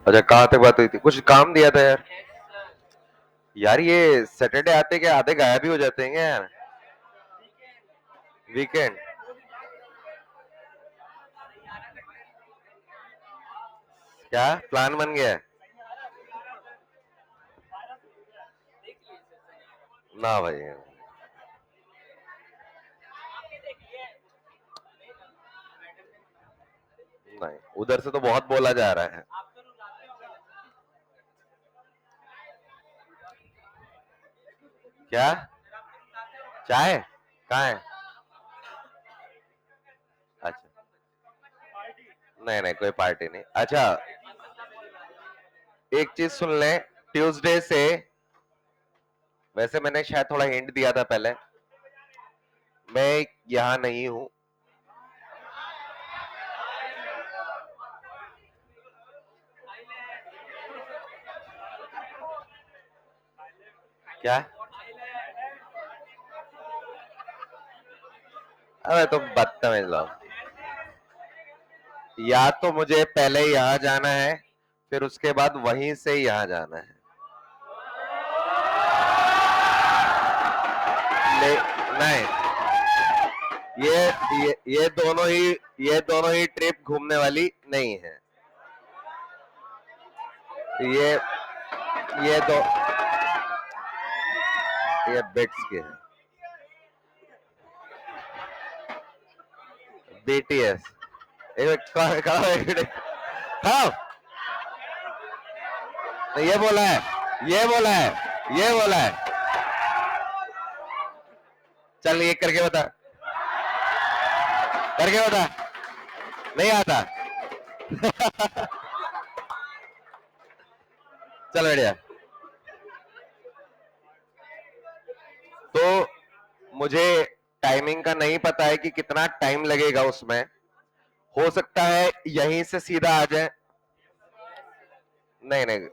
अच्छा, कहाँ तक बात हुई थी? कुछ काम दिया था यार। यार ये सैटरडे आते के आधे गायब ही हो जाते हैं यार। वीकेंड क्या प्लान बन गया है? ना भाई, नहीं, उधर से तो बहुत बोला जा रहा है। क्या चाय कहाँ है? अच्छा, नहीं नहीं, कोई पार्टी नहीं। अच्छा, एक चीज सुन ले, ट्यूसडे से, वैसे मैंने शायद थोड़ा हिंट दिया था पहले, मैं यहाँ नहीं हूँ। क्या? अरे तुम बदतमीज लोग। या तो मुझे पहले यहाँ जाना है, फिर उसके बाद वहीं से यहाँ जाना है। नहीं, ये दोनों ही ट्रिप घूमने वाली नहीं है। ये ये दो ये बिट्स की है। बीटीएस। हाँ, ये बोला है, ये बोला है, ये बोला है। चल ये करके बता, करके बता। नहीं आता। चल बढ़िया। तो मुझे टाइमिंग का नहीं पता है कि कितना टाइम लगेगा उसमें। हो सकता है यहीं से सीधा आ जाए। नहीं नहीं,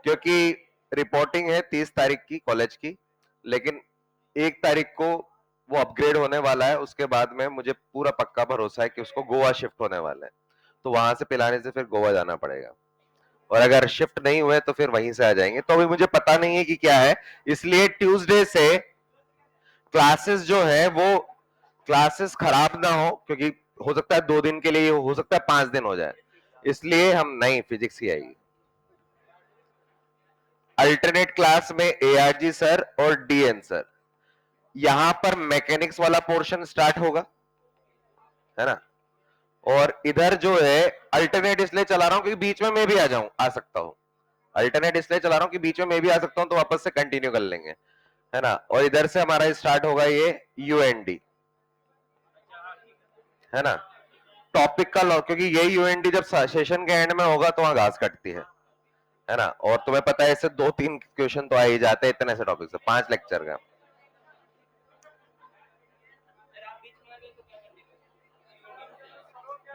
क्योंकि रिपोर्टिंग है 30 तारीख की कॉलेज की, लेकिन 1 तारीख को वो अपग्रेड होने वाला है। उसके बाद में मुझे पूरा पक्का भरोसा है कि उसको गोवा शिफ्ट होने वाला है, तो वहां से पिलाने से फिर गोवा जाना पड़ेगा। और अगर शिफ्ट नहीं हुए तो फिर वहीं से आ जाएंगे। तो अभी मुझे पता नहीं है कि क्या है, इसलिए ट्यूसडे से क्लासेस जो है वो क्लासेस खराब ना हो, क्योंकि हो सकता है 2 दिन के लिए, हो सकता है 5 दिन हो जाए, इसलिए हम नहीं, फिजिक्स ही आएगी। अल्टरनेट क्लास में एआरजी सर और डीएन सर। यहां पर मैकेनिक्स वाला पोर्शन स्टार्ट होगा, है ना। और इधर जो है अल्टरनेट इसलिए चला रहा हूं क्योंकि बीच में मैं भी आ सकता हूं। अल्टरनेट इसलिए चला रहा हूं कि बीच में मैं भी आ सकता हूं, तो वापस से कंटिन्यू कर लेंगे, है ना। और इधर से हमारा स्टार्ट होगा ये यूएनडी, है ना। टॉपिक का लॉ, क्योंकि ये यूएनडी जब सेशन के एंड में होगा तो वहां घास कटती है ना। और तुम्हें पता है इससे 2-3 क्वेश्चन तो आ ही जाते हैं इतने से टॉपिक से, 5 लेक्चर का।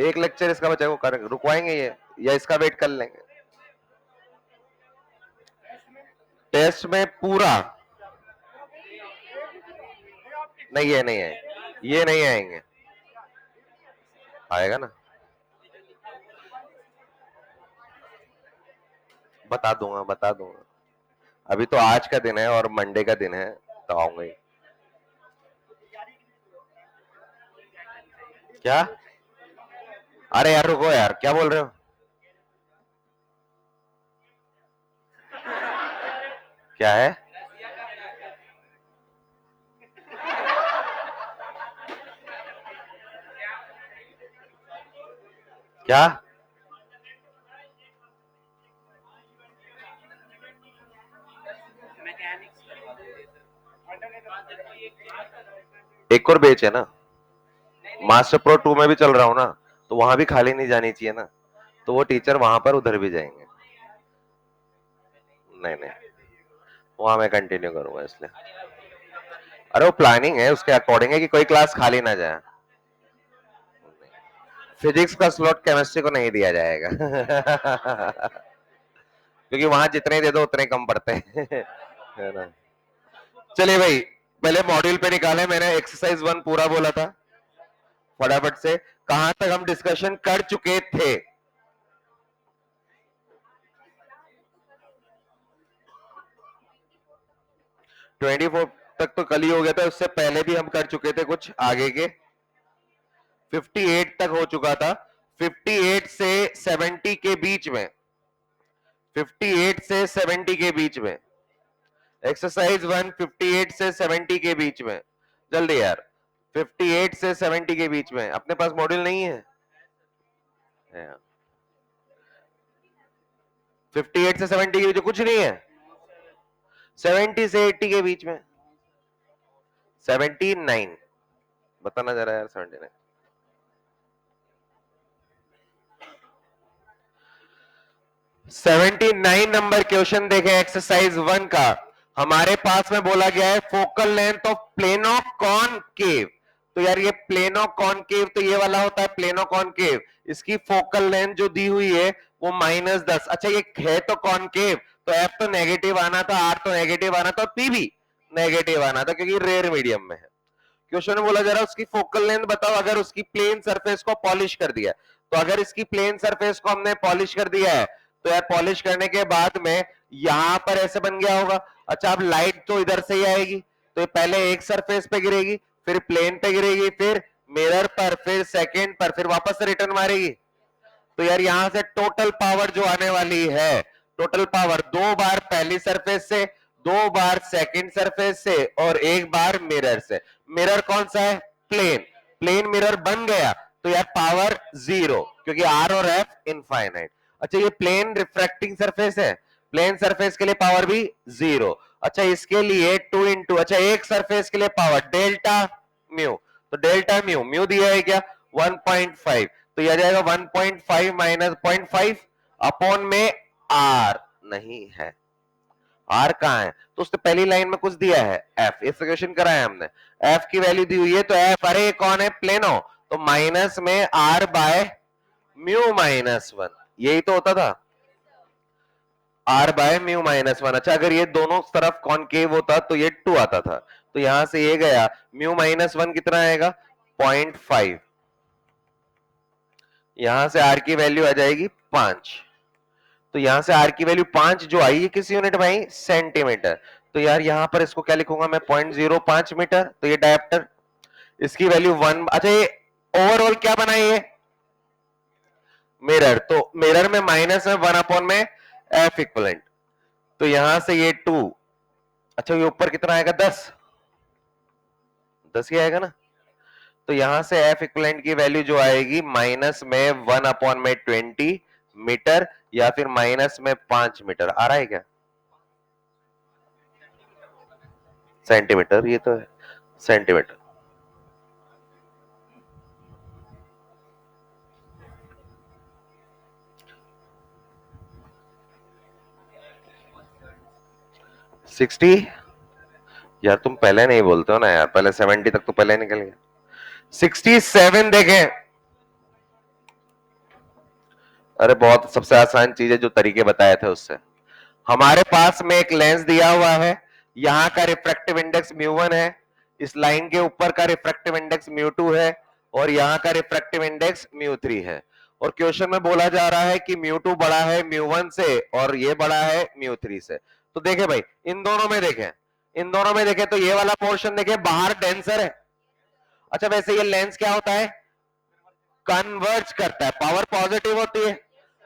एक लेक्चर इसका बचा वो कर रुकवाएंगे ये, या इसका वेट कर लेंगे। टेस्ट में पूरा नहीं, ये नहीं है, ये नहीं आएंगे। आएगा ना, बता दूंगा, बता दूंगा। अभी तो आज का दिन है और मंडे का दिन है, तो आऊंगा ही। क्या? अरे यार रुको यार, क्या बोल रहे हो? क्या है? क्या? एक और बेच है ना, मास्टर प्रो 2 में भी चल रहा हूं ना, तो वहां भी खाली नहीं जानी चाहिए ना, तो वो टीचर वहां पर उधर भी जाएंगे। नहीं नहीं, वहां मैं कंटिन्यू करूंगा इसलिए। अरे वो प्लानिंग है, उसके अकॉर्डिंग है कि कोई क्लास खाली ना जाए। फिजिक्स का स्लॉट केमिस्ट्री को नहीं दिया जाएगा। क्योंकि वहां जितने दे दो उतने कम पड़ते हैं। है ना। चलिए भाई, पहले मॉड्यूल पे निकाले, मैंने एक्सरसाइज 1 पूरा बोला था, फटाफट से, कहां तक हम डिस्कशन कर चुके थे? ट्वेंटी फोर तक तो कल ही हो गया था, उससे पहले भी हम कर चुके थे कुछ आगे के। 58 तक हो चुका था। 58 से 70 के बीच में, 58 से 70 के बीच में एक्सरसाइज 1, 58 से 70 के बीच में, जल्दी यार। 58 से 70 के बीच में अपने पास मॉड्यूल नहीं है? 58 से 70 के बीच कुछ नहीं है। 70 से 80 के बीच में 79 बताना जरा यार। 79 79 नंबर क्वेश्चन देखें एक्सरसाइज 1 का। हमारे पास में बोला गया है focal length of plano concave. तो यार ये प्लेनो कॉनकेव तो ये वाला होता है प्लेनो कॉनकेव। इसकी फोकल लेंथ जो दी हुई है वो -10। अच्छा ये है तो कॉनकेव, तो एफ तो नेगेटिव आना था, आर तो नेगेटिव आना था, पी भी नेगेटिव आना था क्योंकि रेयर मीडियम में है। क्वेश्चन में बोला जा रहा है उसकी फोकल लेंथ बताओ अगर उसकी प्लेन सरफेस को पॉलिश कर दिया। तो अगर इसकी प्लेन सरफेस को हमने पॉलिश कर दिया है तो यार पॉलिश करने के बाद में यहां पर ऐसे बन गया होगा। अच्छा अब लाइट तो इधर से ही आएगी, तो ये पहले एक सरफेस पे गिरेगी, फिर प्लेन पे गिरेगी, फिर मिरर पर, फिर सेकंड पर, फिर वापस से रिटर्न मारेगी। तो यार यहां से टोटल पावर जो आने वाली है, टोटल पावर 2 बार पहली सरफेस से, 2 बार सेकंड सरफेस से और 1 बार मिरर से। मिरर कौन सा है? प्लेन। प्लेन मिरर बन गया तो यार पावर 0 क्योंकि आर और एफ इनफाइनाइट। अच्छा ये प्लेन रिफ्रैक्टिंग सरफेस है, प्लेन सरफेस के लिए पावर भी 0। अच्छा इसके लिए 2 इंटू, अच्छा एक सरफेस के लिए पावर डेल्टा म्यू, तो डेल्टा म्यू, म्यू दिया है क्या 1.5, तो यह जाएगा 1.5 माइनस 0.5 अपॉन में आर नहीं है। आर कहां है? तो उसने पहली लाइन में कुछ दिया है एफ, इस क्वेश्चन कराया हमने, एफ की वैल्यू दी हुई है तो एफ, अरे कौन है? प्लेनो, तो माइनस में आर बाय म्यू -1, यही तो होता था आर बाय म्यू -1। अच्छा अगर ये दोनों तरफ कॉनकेव होता तो ये 2 आता था, तो यहां से ये गया म्यू -1 कितना आएगा 0.5, यहां से आर की वैल्यू आ जाएगी 5, तो यहां से आर की वैल्यू 5 जो आई है किस यूनिट भाई? सेंटीमीटर। तो यार यहां पर इसको क्या लिखूंगा मैं 0.05 मीटर, तो ये डायप्टर इसकी वैल्यू 1। अच्छा ये ओवरऑल क्या बना ये? मिरर, तो मिरर में माइनस में 1 अपॉन में एफ इक्वलेंट, तो यहां से ये 2, अच्छा ये ऊपर कितना आएगा 10, 10 ही आएगा ना, तो यहां से एफ इक्वलेंट की वैल्यू जो आएगी माइनस में 1 अपॉन में 20 मीटर या फिर माइनस में 5 मीटर आ रहा है क्या? सेंटीमीटर, ये तो है सेंटीमीटर। सिक्सटी, यार तुम पहले नहीं बोलते हो ना यार, पहले 70 तक तो पहले निकल गया। 67 देखें, अरे बहुत सबसे आसान चीज है जो तरीके बताए थे उससे। हमारे पास में एक लेंस दिया हुआ है, यहां का रिफ्रैक्टिव इंडेक्स म्यू1 है, इस लाइन के ऊपर का रिफ्रैक्टिव इंडेक्स म्यू2 है और यहां का रिफ्रैक्टिव इंडेक्स म्यू3 है। और क्वेश्चन में बोला जा रहा है कि म्यू2 बड़ा है म्यू1 से और ये बड़ा है म्यू3 से। तो देखें भाई इन दोनों में देखें, इन दोनों में देखें तो ये वाला पोर्शन देखें बाहर डेंसर है। अच्छा वैसे ये लेंस क्या होता है? कन्वर्ज करता है, पावर पॉजिटिव होती है,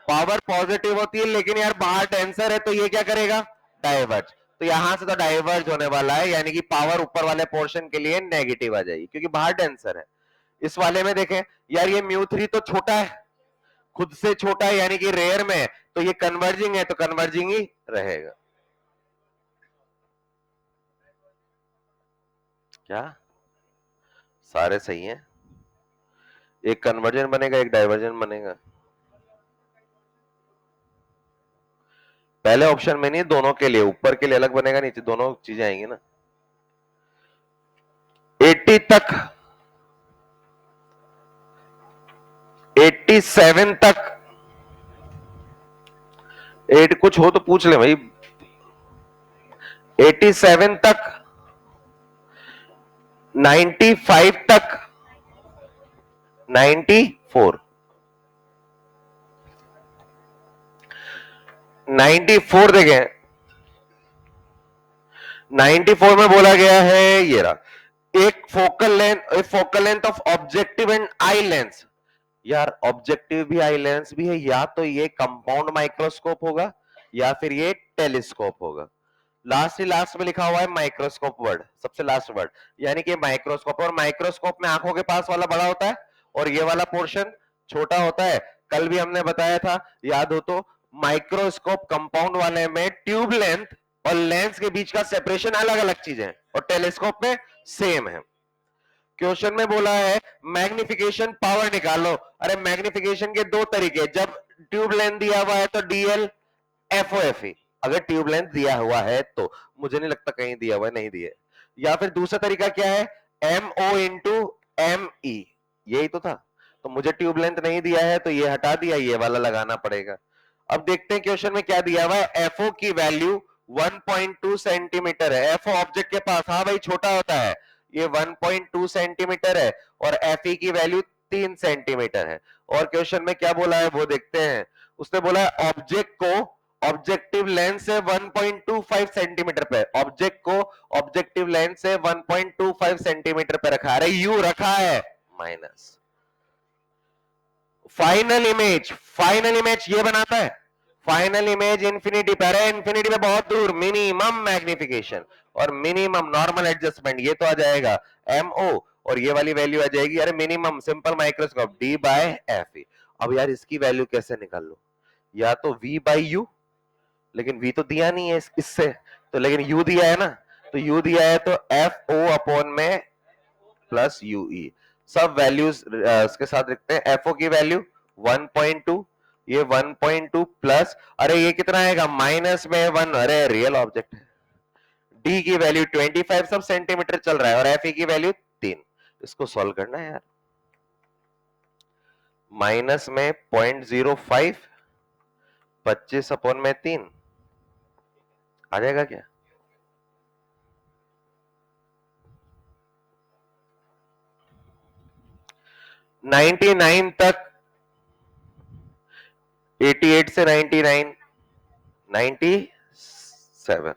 पावर पॉजिटिव होती है, लेकिन यार बाहर टेंसर है तो ये क्या करेगा? डाइवर्ज। तो यहां से तो डाइवर्ज होने वाला है, यानी कि पावर ऊपर वाले पोर्शन के लिए नेगेटिव आ जाएगी क्योंकि बाहर टेंसर है। इस वाले में देखें यार ये म्यू3 तो छोटा है, खुद से छोटा है यानी कि रेयर में है, तो ये कन्वर्जिंग है तो कन्वर्जिंग ही रहेगा। क्या सारे सही हैं? एक कन्वर्जन बनेगा एक डाइवर्जन बनेगा। पहले ऑप्शन में नहीं, दोनों के लिए, ऊपर के लिए अलग बनेगा, नीचे दोनों चीजें आएंगी ना। 80 तक, 87 तक, 8 कुछ हो तो पूछ ले भाई। 87 तक, 95 तक, 94 94 देखें, 94 में बोला गया है ये रहा, एक focal length of objective and eye lens. यार ऑब्जेक्टिव भी आई लेंस भी है, या तो ये कंपाउंड माइक्रोस्कोप होगा या फिर ये टेलीस्कोप होगा। लास्ट में लिखा हुआ है माइक्रोस्कोप वर्ड, सबसे लास्ट वर्ड, यानी कि माइक्रोस्कोप। और माइक्रोस्कोप में आंखों के पास वाला बड़ा होता है और ये वाला पोर्शन छोटा होता है। कल भी हमने बताया था, याद हो तो, माइक्रोस्कोप कंपाउंड वाले में ट्यूब लेंथ और लेंस के बीच का सेपरेशन अलग अलग चीज है, और टेलीस्कोप में सेम है। क्वेश्चन में बोला है मैग्निफिकेशन पावर निकालो। अरे मैग्निफिकेशन के दो तरीके, जब ट्यूब लेंथ दिया हुआ है तो डीएल, एफओ एफई, अगर ट्यूब लेंथ दिया हुआ है तो, मुझे नहीं लगता कहीं दिया हुआ है, नहीं दिया। या फिर दूसरा तरीका क्या है, M O into M E, यही तो था। तो मुझे ट्यूब लेंथ नहीं दिया है तो ये हटा दिया, ये वाला लगाना पड़ेगा। अब देखते हैं क्वेश्चन में क्या दिया हुआ है। एफओ की वैल्यू 1.2 सेंटीमीटर है, एफओ ऑब्जेक्ट के पास, हाँ भाई छोटा होता है, ये 1.2 सेंटीमीटर है, और एफई की वैल्यू 3 सेंटीमीटर है। और क्वेश्चन में क्या बोला है वो देखते हैं। उसने बोला है ऑब्जेक्ट को ऑब्जेक्टिव लेंस से 1.25 सेंटीमीटर पे, ऑब्जेक्ट को ऑब्जेक्टिव लेंस से 1.25 सेंटीमीटर पे रखा है। अरे यू रखा है माइनस। फाइनल इमेज ये बनाता है, फाइनल इमेज इंफिनिटी पे, अरे इंफिनिटी पे बहुत दूर, मिनिमम मैग्निफिकेशन और मिनिमम नॉर्मल एडजस्टमेंट, ये तो आ जाएगा एमओ, और ये वाली वैल्यू आ जाएगी, अरे minimum simple microscope D by F. अब यार इसकी वैल्यू कैसे निकाल लो, या तो v बाई यू, लेकिन v तो दिया नहीं है इससे तो, लेकिन u दिया है ना, तो u दिया है तो एफ ओ अपॉन में प्लस यू ई, सब वैल्यूज इसके साथ लिखते हैं। एफ ओ की वैल्यू 1.2, ये 1.2 प्लस, अरे ये कितना आएगा माइनस में 1, अरे रियल ऑब्जेक्ट है। डी की वैल्यू 25 सब सेंटीमीटर चल रहा है, और एफ ई की वैल्यू 3। इसको सॉल्व करना है यार, माइनस में 0.05, 25 अपॉन में 3 आ जाएगा क्या? नाइनटी नाइन तक, 88 से 99, 97,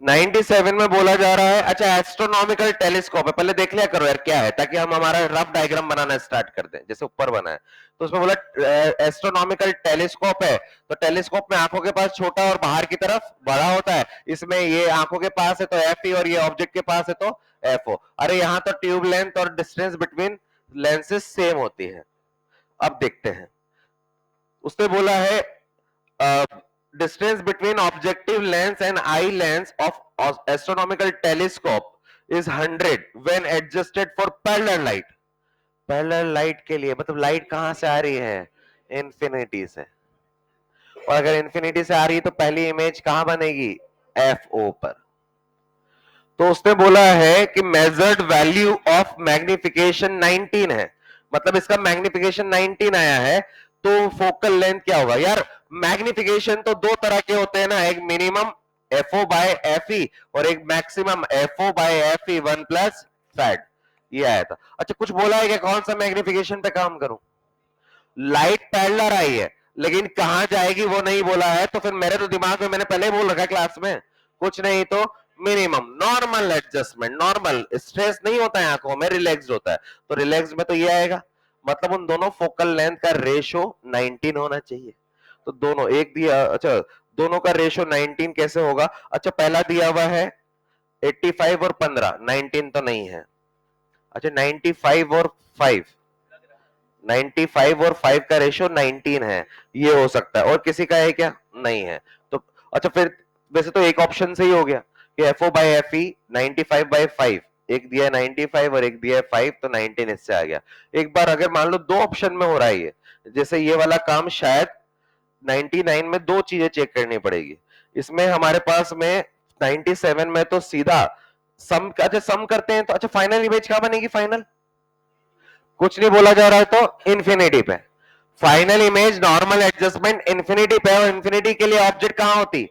97 में बोला जा रहा है, अच्छा एस्ट्रोनॉमिकल टेलीस्कोप है, पहले देख लिया करो यार क्या है, ताकि हम हमारा रफ डायग्राम बनाना स्टार्ट कर दें, जैसे ऊपर बना है तो उसमें बोला एस्ट्रोनॉमिकल टेलीस्कोप है, तो टेलीस्कोप में आंखों के पास छोटा और बाहर की तरफ बड़ा होता है। इसमें ये आंखों के पास है तो एफ ई, और ये ऑब्जेक्ट के पास है तो एफ ओ। अरे यहां तो ट्यूब लेंथ और डिस्टेंस बिटवीन लेंसेज सेम होती है। अब देखते हैं, उसने बोला है distance between objective lens and eye lens of astronomical telescope is 100 when adjusted for parallel light। Parallel light के लिए मतलब लाइट कहां से आ रही है, इंफिनिटी से, और अगर इंफिनिटी से आ रही है तो पहली इमेज कहां बनेगी, एफ ओ पर। तो उसने बोला है कि मेजर्ड वैल्यू ऑफ मैग्निफिकेशन 19 है, मतलब इसका मैग्निफिकेशन 19 आया है, तो फोकल लेंथ क्या होगा यार। मैग्निफिकेशन तो दो तरह के होते हैं ना, एक minimum F O by F E और एक maximum F O by F E 1 plus fat, ये आया था। अच्छा कुछ बोला है कि कौन सा मैग्निफिकेशन पे काम करूं, लाइट पैरेलल आई है लेकिन कहां जाएगी वो नहीं बोला है, तो फिर मेरे तो दिमाग में मैंने पहले ही बोल रखा है क्लास में, कुछ नहीं तो minimum normal adjustment, normal stress नहीं होता है आंखों में, रिलैक्स होता है, तो रिलैक्स में तो ये आएगा, मतलब उन दोनों फोकल लेंथ का रेशो 19 होना चाहिए। तो दोनों एक दिया, अच्छा दोनों का रेशो 19 कैसे होगा, अच्छा पहला दिया हुआ है 85 और 15, 19 तो नहीं है, अच्छा 95 और 5, 95 और 5 का रेशो 19 है, ये हो सकता है, और किसी का है क्या, नहीं है। तो अच्छा फिर वैसे तो एक ऑप्शन से ही हो गया कि F O by F E 95 by 5, एक दिया है 95 और एक दिया है 5, तो 19 इससे आ गया। एक बार अगर मान लो दो ऑप्शन में हो रहा है ये, जैसे ये वाला काम शायद 99 में दो चीजें चेक करनी पड़ेगी, इसमें हमारे पास में 97 में तो सीधा सम, अच्छा सम करते हैं तो, अच्छा फाइनल इमेज क्या बनेगी, फाइनल कुछ नहीं बोला जा रहा है तो इंफिनिटी पे, final image normal adjustment infinity पे, और इंफिनिटी के लिए ऑब्जेक्ट कहां होती,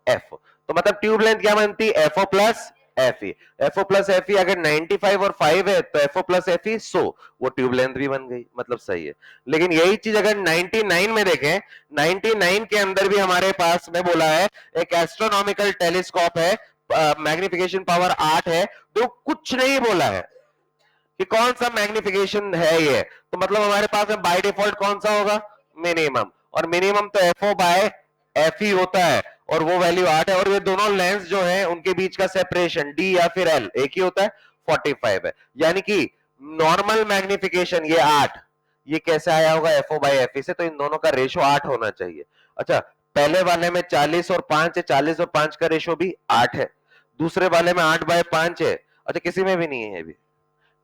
एफ, तो मतलब ट्यूब लेंथ क्या बनती, F O plus Fe, FO plus Fe अगर 95 और 5 है तो FO प्लस Fe 100, वो ट्यूब लेंथ भी बन गई, मतलब सही है। लेकिन यही चीज अगर 99 में देखें, 99 के अंदर भी हमारे पास में बोला है एक एस्ट्रोनॉमिकल टेलीस्कोप है, मैग्निफिकेशन पावर 8 है, तो कुछ नहीं बोला है कि कौन सा मैग्निफिकेशन है ये, तो मतलब हमारे पास में बाय डिफॉल्ट कौन सा होगा, मिनिमम, और मिनिमम तो FO बाय FE होता है, और वो वैल्यू 8 है, और ये दोनों लेंस जो है उनके बीच का सेपरेशन D या फिर L एक ही होता है, 45 है, यानी कि नॉर्मल मैग्निफिकेशन ये 8, ये कैसे आया होगा FO बाय FE से, तो इन दोनों का रेशो 8 होना चाहिए। अच्छा, पहले वाले में 40 और 5 है, 40 और 5 का रेशो भी 8 है, दूसरे वाले में 8 बाय 5 है, अच्छा किसी में भी नहीं है अभी,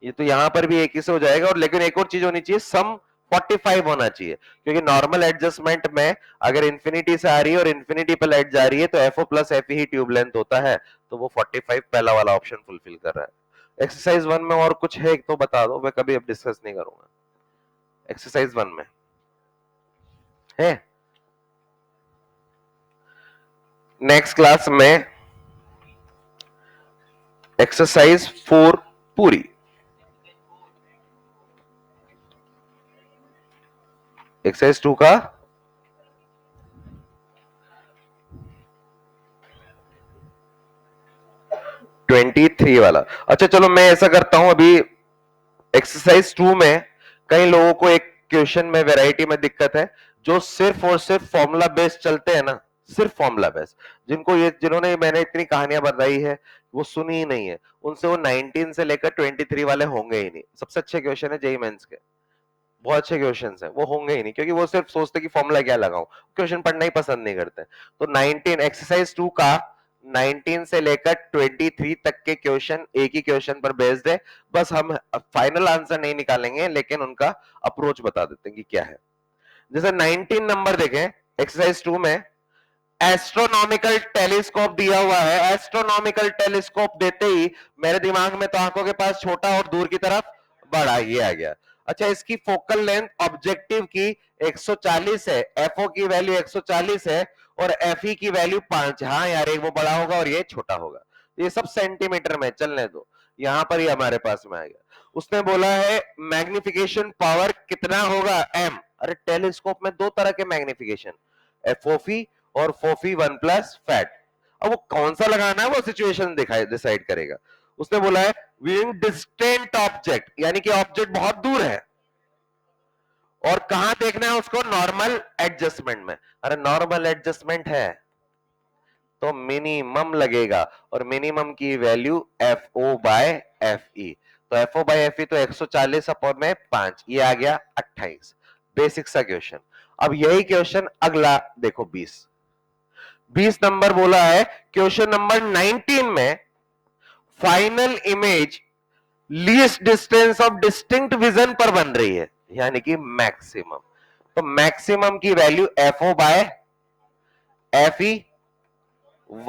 ये तो यहां पर भी एक ही से हो जाएगा। और लेकिन एक और चीज होनी चाहिए, सम 45 होना चाहिए, क्योंकि नॉर्मल एडजस्टमेंट में अगर इंफिनिटी से आ रही है और इंफिनिटी पर लाइट जा रही है तो FO प्लस FE ही ट्यूब लेंथ होता है, तो वो 45 पहला वाला ऑप्शन फुलफिल कर रहा है। एक्सरसाइज 1 में और कुछ है तो बता दो, मैं कभी अब डिस्कस नहीं करूंगा। एक्सरसाइज 1 में है, नेक्स्ट क्लास में एक्सरसाइज 4 पूरी, एक्सरसाइज 2 का 23 वाला। अच्छा चलो मैं ऐसा करता हूं, अभी एक्सरसाइज 2 में कई लोगों को एक क्वेश्चन में वैरायटी में दिक्कत है, जो सिर्फ और सिर्फ फॉर्मूला बेस्ड चलते हैं ना, सिर्फ फॉर्मूला बेस्ड, जिनको ये जिन्होंने मैंने इतनी कहानियां बताई है वो सुनी ही नहीं है, उनसे वो 19 से लेकर 23 वाले होंगे ही नहीं। सबसे अच्छे क्वेश्चन है जेईई मेंस के, बहुत अच्छे क्वेश्चन है, वो होंगे ही नहीं, क्योंकि वो सिर्फ सोचते कि फॉर्मूला क्या लगाऊं, क्वेश्चन पढ़ना ही पसंद नहीं करते। तो 19 एक्सरसाइज 2 का 19 से लेकर 23 तक के क्वेश्चन एक ही क्वेश्चन पर बेस्ड है, बस हम फाइनल आंसर नहीं निकालेंगे लेकिन उनका अप्रोच बता देते हैं कि क्या है। जैसे 19 नंबर देखें एक्सरसाइज 2 में, एस्ट्रोनॉमिकल टेलीस्कोप दिया हुआ है, एस्ट्रोनॉमिकल टेलीस्कोप देते ही मेरे दिमाग में तो आंखों के पास छोटा और दूर की तरफ बड़ा, ये आ गया। अच्छा, इसकी फोकल लेंथ ऑब्जेक्टिव की 140 है, FO की वैल्यू 140 है और FE की वैल्यू 5। हाँ यार, एक वो बड़ा होगा और ये छोटा होगा, ये सब सेंटीमीटर में चलने दो, यहां पर ही हमारे पास में आ गया। उसने बोला है मैग्निफिकेशन पावर कितना होगा, M। अरे टेलीस्कोप में दो तरह के मैग्निफिकेशन, FOV और FOFI 1 प्लस फैट, अब वो कौन सा लगाना है वो सिचुएशन दिखाई डिसाइड करेगा। उसने बोला है व्यूइंग डिस्टेंट ऑब्जेक्ट, यानी कि ऑब्जेक्ट बहुत दूर है, और कहां देखना है उसको, नॉर्मल एडजस्टमेंट में। अरे नॉर्मल एडजस्टमेंट है तो मिनिमम लगेगा, और मिनिमम की वैल्यू FO बाय FE, तो FO बाय FE तो 140 अपॉन में 5, ये आ गया 28। बेसिक सा क्वेश्चन। अब यही क्वेश्चन अगला देखो 20 नंबर बोला है, क्वेश्चन नंबर 19 में final image least distance of distinct vision पर बन रही है, यानी कि मैक्सिमम, तो मैक्सिमम की value FO by FE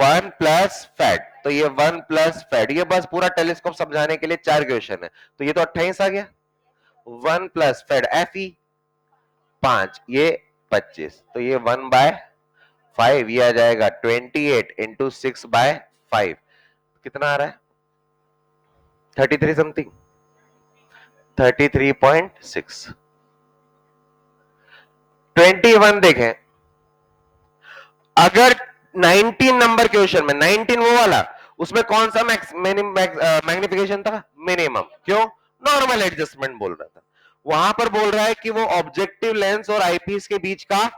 1 plus fat, तो ये 1 प्लस फैट, ये बस पूरा टेलीस्कोप समझाने के लिए 4 क्वेश्चन है, तो ये तो 28 आ गया। 1 प्लस फैट FE 5, ये 25, तो ये 1 बाय 5, ये आ जाएगा 28 इंटू 6 बाय 5, कितना आ रहा है 33 समथिंग, 33.6। 21 देखें, अगर 19 नंबर क्वेश्चन में, 19 वो वाला, उसमें कौन सा मैग्निफिकेशन था, मिनिमम, क्यों, नॉर्मल एडजस्टमेंट बोल रहा था, वहां पर बोल रहा है कि वो ऑब्जेक्टिव लेंस और आईपीस के बीच का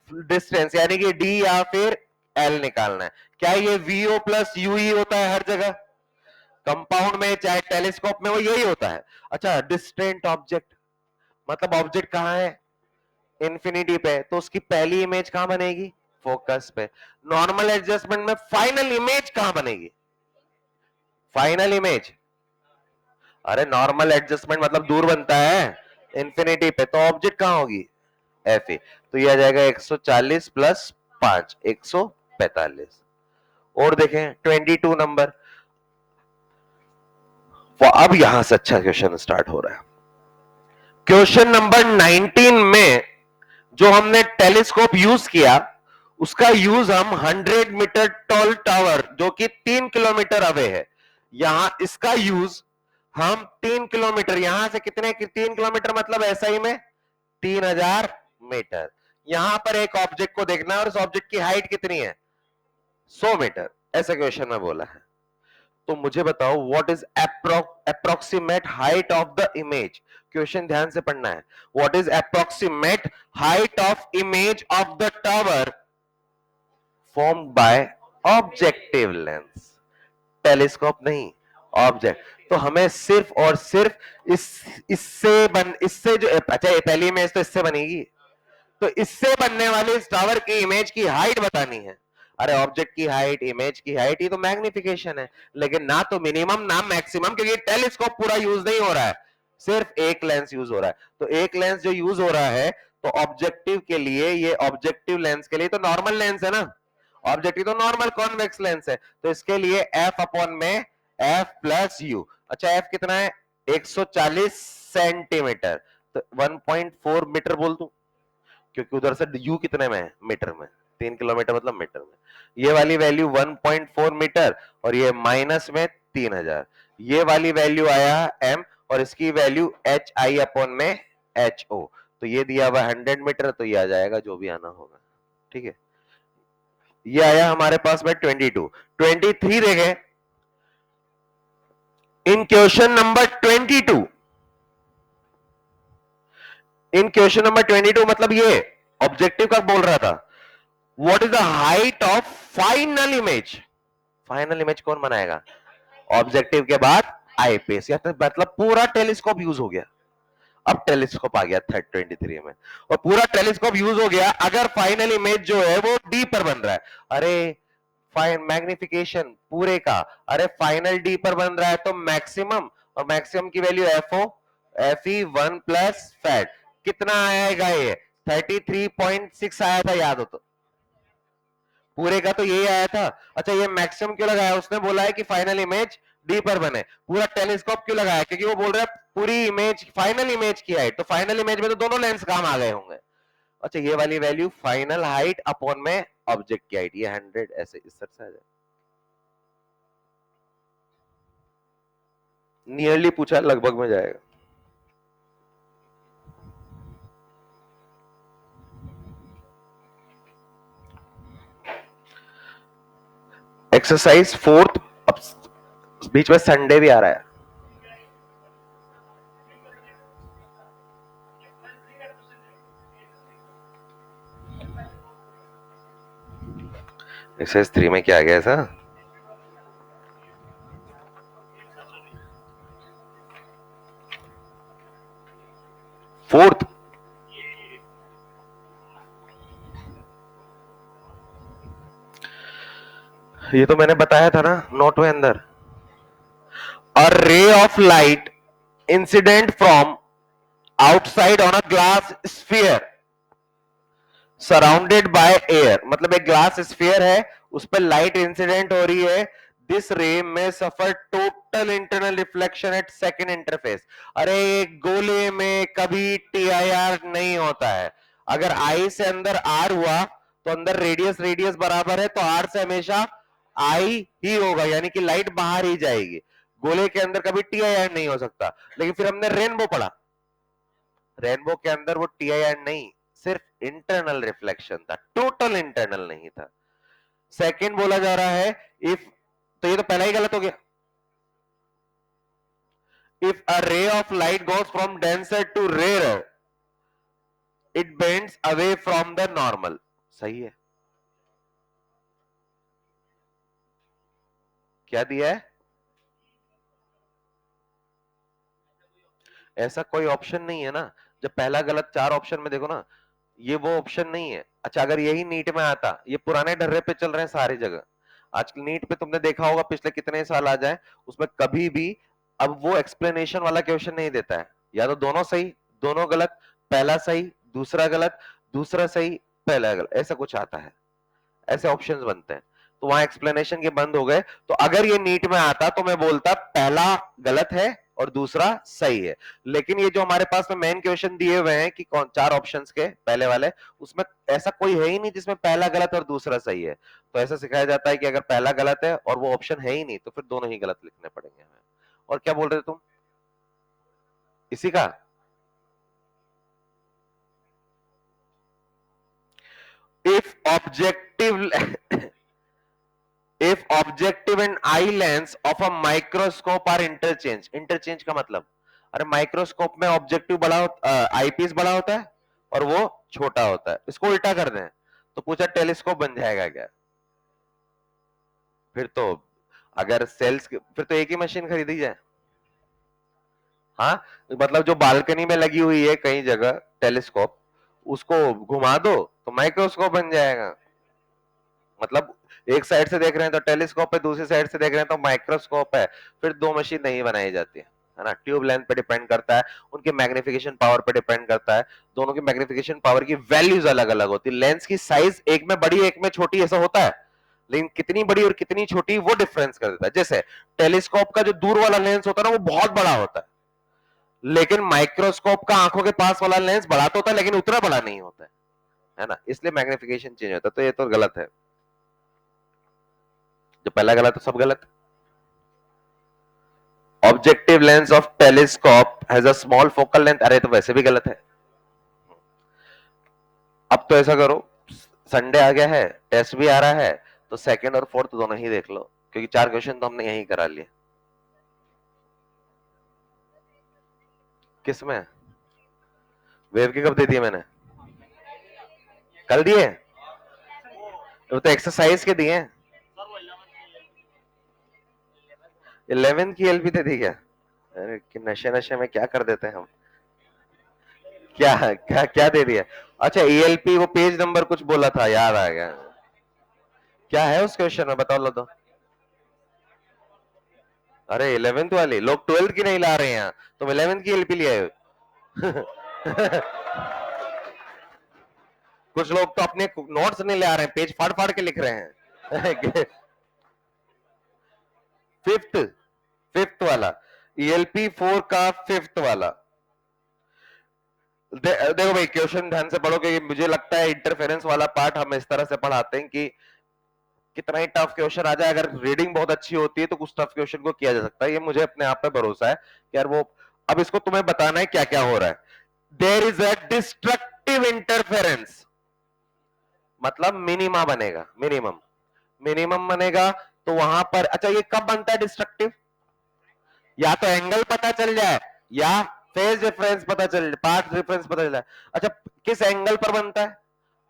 डिस्टेंस यानी कि D या फिर L निकालना है। क्या ये VO प्लस UE होता है हर जगह, कंपाउंड में चाहे टेलीस्कोप में, वो यही होता है। अच्छा, डिस्टेंट ऑब्जेक्ट मतलब ऑब्जेक्ट कहां है, इंफिनिटी पे, तो उसकी पहली इमेज कहां बनेगी, फोकस पे। नॉर्मल एडजस्टमेंट में फाइनल इमेज कहां बनेगी, फाइनल इमेज, अरे नॉर्मल एडजस्टमेंट मतलब दूर बनता है इंफिनिटी पे, तो ऑब्जेक्ट कहां होगी, FE, तो ये आ जाएगा 140 प्लस 5, 145। और देखें 22 नंबर, वो अब यहां से अच्छा क्वेश्चन स्टार्ट हो रहा है। क्वेश्चन नंबर 19 में जो हमने टेलीस्कोप यूज किया उसका यूज हम 100 मीटर टॉल टावर जो कि 3 किलोमीटर अवे है, यहां इसका यूज हम 3 किलोमीटर, यहां से कितने 3 किलोमीटर मतलब एसआई में 3000 मीटर, यहां पर एक ऑब्जेक्ट को देखना है और उस ऑब्जेक्ट की हाइट कितनी है 100 मीटर, ऐसे क्वेश्चन में बोला है। तो मुझे बताओ what is approximate height of the image, question ध्यान से पढ़ना है। What is approximate height of image of the tower formed by objective lens, telescope नहीं, ऑब्जेक्ट। तो हमें सिर्फ और सिर्फ इससे जो, अच्छा पहली इमेज तो इससे बनेगी, तो इससे बनने वाली इस टावर की इमेज की हाइट बतानी है। अरे ऑब्जेक्ट की हाइट, इमेज की हाइट, ये तो मैग्निफिकेशन है, लेकिन ना तो मिनिमम ना मैक्सिमम, क्योंकि टेलीस्कोप पूरा यूज नहीं हो रहा है, सिर्फ एक लेंस यूज हो रहा है। तो एक लेंस जो यूज हो रहा है, तो ऑब्जेक्टिव के लिए, ये ऑब्जेक्टिव लेंस के लिए तो नॉर्मल लेंस है ना, ऑब्जेक्टिव तो नॉर्मल कॉन्वेक्स लेंस है, तो इसके लिए एफ अपॉन में एफ प्लस यू। अच्छा एफ कितना है 140 सेंटीमीटर, तो 1.4 मीटर बोल दूं, क्योंकि उधर से यू कितने में है मीटर में, 3 किलोमीटर मतलब मीटर में, ये वाली वैल्यू 1.4 मीटर और ये माइनस में 3000, ये वाली वैल्यू आया एम और इसकी वैल्यू एच आई अपॉन में एच ओ, तो ये दिया हुआ 100 मीटर, तो ये आ जाएगा जो भी आना होगा, ठीक है। ये आया हमारे पास में 22। 23 देखें, इन क्वेश्चन नंबर 22, इन क्वेश्चन नंबर 22 मतलब ये ऑब्जेक्टिव का बोल रहा था, what is the height of final image, final image कौन बनाएगा, ऑब्जेक्टिव के बाद आईपीएस, या मतलब पूरा टेलीस्कोप यूज हो गया, अब टेलीस्कोप आ गया 23 में, और पूरा टेलीस्कोप यूज हो गया, अगर फाइनल इमेज जो है वो डी पर बन रहा है, अरे फाइन मैग्निफिकेशन पूरे का, अरे फाइनल डी पर बन रहा है तो मैक्सिमम, और मैक्सिमम की value FO F E 1 plus fat, कितना आएगा ये 33.6 आया था, याद हो तो, पूरे का तो यही आया था। अच्छा ये मैक्सिमम क्यों लगाया, उसने बोला है कि फाइनल इमेज डी पर बने, पूरा टेलीस्कोप क्यों लगाया, क्योंकि वो बोल रहा है पूरी इमेज फाइनल इमेज की हाइट, तो फाइनल इमेज में तो दोनों लेंस काम आ गए होंगे। अच्छा ये वाली वैल्यू फाइनल हाइट अपॉन में ऑब्जेक्ट की हाइट, ये 100 ऐसे इस तरह से आ जाए, नियरली पूछा लगभग में जाएगा। एक्सरसाइज 4th, बीच में संडे भी आ रहा है, एक्सरसाइज 3 में क्या आ गया ऐसा, फोर्थ, ये तो मैंने बताया था ना नोट में अंदर, a ray of light incident from outside on a glass sphere surrounded by air, मतलब एक ग्लास स्फीयर है उस पर लाइट इंसिडेंट हो रही है, दिस रे में suffer total internal reflection at second interface. अरे गोले में कभी टीआईआर नहीं होता है, अगर आई से अंदर आर हुआ तो अंदर रेडियस रेडियस बराबर है, तो आर से हमेशा आई ही होगा, यानी कि लाइट बाहर ही जाएगी, गोले के अंदर कभी टीआईआर नहीं हो सकता। लेकिन फिर हमने रेनबो पढ़ा, रेनबो के अंदर वो टीआईआर नहीं, सिर्फ इंटरनल रिफ्लेक्शन था, टोटल इंटरनल नहीं था। सेकंड बोला जा रहा है इफ, तो ये तो पहला ही गलत हो गया, if a ray of light goes from denser to rare it bends away from the normal, सही है, क्या दिया है, ऐसा कोई ऑप्शन नहीं है ना, जब पहला गलत 4 ऑप्शन में देखो ना, ये वो ऑप्शन नहीं है। अच्छा अगर यही नीट में आता, ये पुराने डर्रे पे चल रहे हैं सारी जगह, आजकल नीट पे तुमने देखा होगा पिछले कितने साल आ जाए, उसमें कभी भी अब वो एक्सप्लेनेशन वाला क्वेश्चन नहीं देता है, या तो दोनों सही दोनों गलत, पहला सही दूसरा गलत, दूसरा सही पहला गलत, ऐसा कुछ आता है, ऐसे ऑप्शंस बनते हैं, तो वहां एक्सप्लेनेशन के बंद हो गए। तो अगर ये नीट में आता तो मैं बोलता पहला गलत है और दूसरा सही है। लेकिन ये जो हमारे पास में मेन क्वेश्चन दिए हुए हैं कि कौन चार ऑप्शंस के पहले वाले, उसमें ऐसा कोई है ही नहीं जिसमें पहला गलत और दूसरा सही है। तो ऐसा सिखाया जाता है कि अगर पहला गलत है और वो ऑप्शन है ही नहीं तो फिर दोनों ही गलत लिखने पड़ेंगे हमें। और क्या बोल रहे थे तुम इसी का? If objective if objective and eye lens of a microscope are interchange का मतलब, अरे माइक्रोस्कोप में ऑब्जेक्टिव बड़ा आईपीस बड़ा होता है और वो छोटा होता है, इसको उल्टा कर दें तो पूछा टेलीस्कोप बन जाएगा क्या? फिर तो अगर सेल्स फिर तो एक ही मशीन खरीदी जाए। हाँ, मतलब जो बालकनी में लगी हुई है कई जगह टेलीस्कोप, उसको घुमा दो तो माइक्रोस्कोप बन जाएगा। मतलब एक साइड से देख रहे हैं तो टेलीस्कोप है, दूसरी साइड से देख रहे हैं तो माइक्रोस्कोप है, फिर दो मशीन नहीं बनाई जाती है ना। ट्यूब लेंथ पे डिपेंड करता है, उनके मैग्निफिकेशन पावर पे डिपेंड करता है। दोनों की मैग्निफिकेशन पावर की वैल्यूज अलग अलग होती है। लेंस की साइज एक में बड़ी एक में छोटी ऐसा होता है, लेकिन कितनी बड़ी और कितनी छोटी वो डिफरेंस कर देता है। जैसे टेलीस्कोप का जो दूर वाला लेंस होता है ना वो बहुत बड़ा होता है, लेकिन माइक्रोस्कोप का आंखों के पास वाला लेंस बड़ा तो होता है लेकिन उतना बड़ा नहीं होता है ना, इसलिए मैग्निफिकेशन चेंज होता है। तो ये तो गलत है, जो पहला गलत है सब गलत। Objective lens of telescope has a small focal length, अरे तो वैसे भी गलत है। अब तो ऐसा करो, संडे आ गया है, टेस्ट भी आ रहा है, तो सेकंड और फोर्थ दोनों ही देख लो, क्योंकि चार क्वेश्चन तो हमने यही करा लिए। किसमें? वेव की कब दे दिए मैंने? कल दिए? तो एक्सरसाइज के दिए। 11 की एलपी दे दी क्या? अरे कि नशे नशे में क्या कर देते हैं हम। क्या क्या क्या दे दिया? अच्छा ईएलपी, वो पेज नंबर कुछ बोला था, याद आ गया। क्या है उस क्वेश्चन में बताओ लो तो। अरे 11th वाली, लोग 12th की नहीं ला रहे हैं, तुम 11th की एलपी ले आए हो। कुछ लोग तो अपने नोट्स नहीं ले आ रहे हैं, पेज फाड़ फाड़ के लिख रहे हैं। फिफ्थ, फिफ्थ वाला, ईएलपी 4 का फिफ्थ वाला। देखो भाई क्वेश्चन ध्यान से पढ़ो, क्योंकि मुझे लगता है इंटरफेरेंस वाला पार्ट हम इस तरह से पढ़ाते हैं कि कितना ही टफ क्वेश्चन आ जाए, अगर रीडिंग बहुत अच्छी होती है तो कुछ टफ क्वेश्चन को किया जा सकता है। ये मुझे अपने आप पे भरोसा है कि यार वो, अब इसको तुम्हें बताना है क्या क्या हो रहा है। There is a destructive interference, मतलब मिनिमा बनेगा, मिनिमम, मिनिमम बनेगा। तो वहां पर अच्छा ये कब बनता है डिस्ट्रक्टिव? या तो एंगल पता चल जाए या फेज डिफरेंस पता चल जाए, पाथ डिफरेंस पता चल जाए। अच्छा किस एंगल पर बनता है?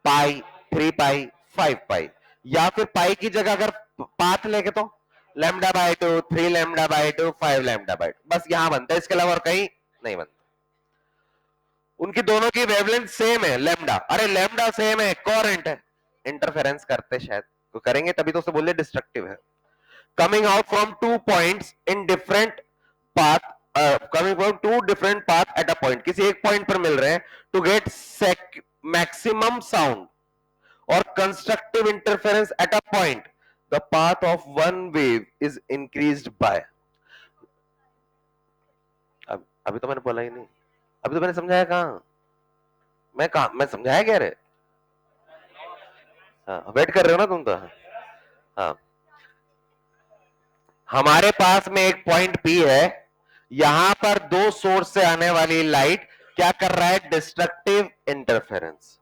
पाई, 3 पाई, 5 पाई, या फिर पाई की जगह अगर पाथ लेके तो λ/2, 3 λ/2, 5 λ/2, बस यहां बनता है, इसके अलावा और कहीं नहीं बनता। उनकी दोनों की वेवलेंथ सेम है लैम्डा, अरे लैम्डा सेम है, कोहेरेंट है, इंटरफेरेंस करते शायद तो करेंगे, तभी तो उसे बोलिए डिस्ट्रक्टिव है। Coming out from 2 points in different path, coming from 2 different path at a point, किसी एक पॉइंट पर मिल रहे हैं, to get maximum sound or constructive interference at a point, the path of one wave is increased by, अब अभी तो मैंने बोला ही नहीं, अभी तो मैंने समझाया कहां, मैं कहा मैं समझाया क्या रे? हाँ वेट कर रहे हो ना तुम तो। हाँ, हमारे पास में एक पॉइंट पी है, यहां पर दो सोर्स से आने वाली लाइट क्या कर रहा है? Destructive interference.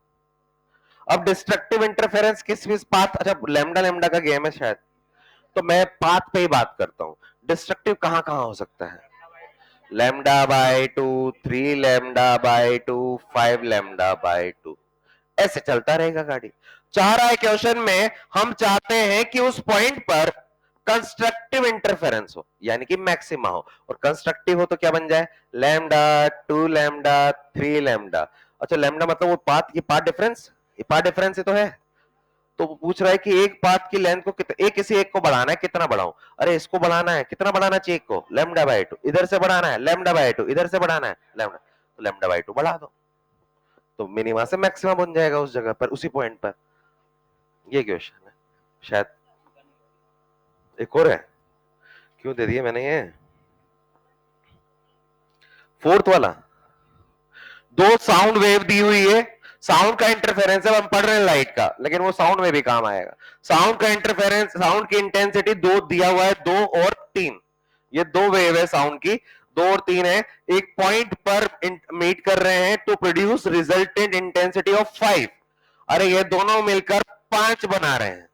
अब डिस्ट्रक्टिव इंटरफेरेंस किस किस पाथ, अच्छा लैम्डा लैम्डा का गेम है शायद, तो मैं पाथ पे ही बात करता हूं। डिस्ट्रक्टिव कहां कहां हो सकता है? λ/2, 3 λ/2, 5 λ/2, ऐसे चलता रहेगा गाड़ी। चाह रहा है क्वेश्चन में, हम चाहते हैं कि उस पॉइंट पर कंस्ट्रक्टिव इंटरफेरेंस हो, यानी कि मैक्सिमा हो, और कंस्ट्रक्टिव हो तो क्या बन जाए? λ, 2 λ, 3 λ। अच्छा लैम्डा मतलब वो पाथ, ये पाथ डिफरेंस, ये पाथ डिफरेंस ही तो है। तो वो पूछ रहा है कि एक पाथ की लेंथ को एक किसी एक को बढ़ाना है, कितना बढ़ाऊं? अरे इसको बढ़ाना है, कितना बढ़ाना चाहिए? एक को λ/2, इधर से बढ़ाना है λ/2, इधर से बढ़ाना है लैम्डा, तो λ/2 बढ़ा दो, तो मिनिमा से मैक्सिमा बन जाएगा उस जगह पर, उसी पॉइंट पर। ये क्वेश्चन है शायद। एक और है, क्यों दे दिया मैंने ये? फोर्थ वाला, दो साउंड वेव दी हुई है, साउंड का इंटरफेरेंस है, हम पढ़ रहे हैं लाइट का, लेकिन वो साउंड में भी काम आएगा। साउंड का इंटरफेरेंस, साउंड की इंटेंसिटी दो दिया हुआ है, 2 और 3, ये दो वेव है साउंड की, 2 और 3 है, एक पॉइंट पर मीट कर रहे हैं to produce resultant intensity of 5। अरे ये दोनों मिलकर 5 बना रहे हैं।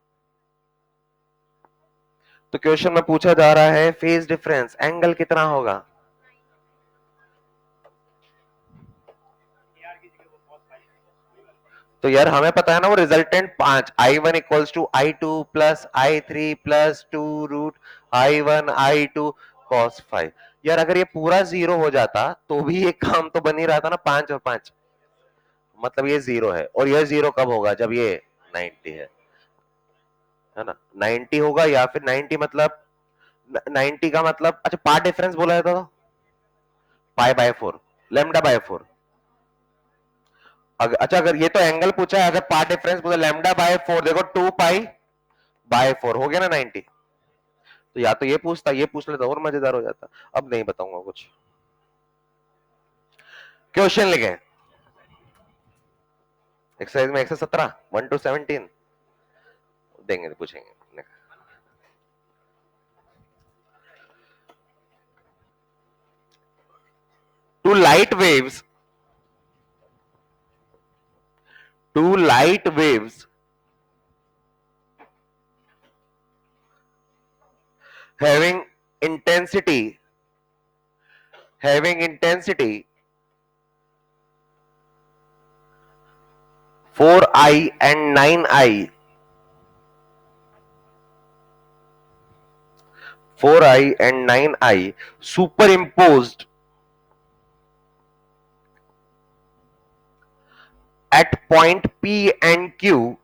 तो क्वेश्चन में पूछा जा रहा है फेज डिफरेंस एंगल कितना होगा? तो यार हमें पता है ना वो resultant 5, I1 equals to I2 plus I3 plus 2 root I1 I2 cos 5। यार अगर ये पूरा 0 हो जाता तो भी ये काम तो बन ही रहा था ना, 5 और 5, मतलब ये 0 है, और ये 0 कब होगा? जब ये 90 है ना, 90 होगा, या फिर 90 मतलब 90 का मतलब, अच्छा पार्ट डिफरेंस बोला जाता था पाई बाय 4, लेमडा बाय 4। अच्छा अगर ये तो एंगल पूछा है, अगर पार्ट डिफरेंस पूछा लेमडा बाय 4, देखो 2 पाई बाय 4 हो गया ना 90। तो या तो ये पूछता, ये पूछ लेता और मजेदार हो जाता। अब नहीं बताऊंगा कुछ। क्वेश्चन लिखे एक्सरसाइज में 117 1 to 17 देंगे, पूछेंगे। Two light waves, two light waves having intensity, having intensity 4i and 9i, 4i and 9i superimposed at point P and Q,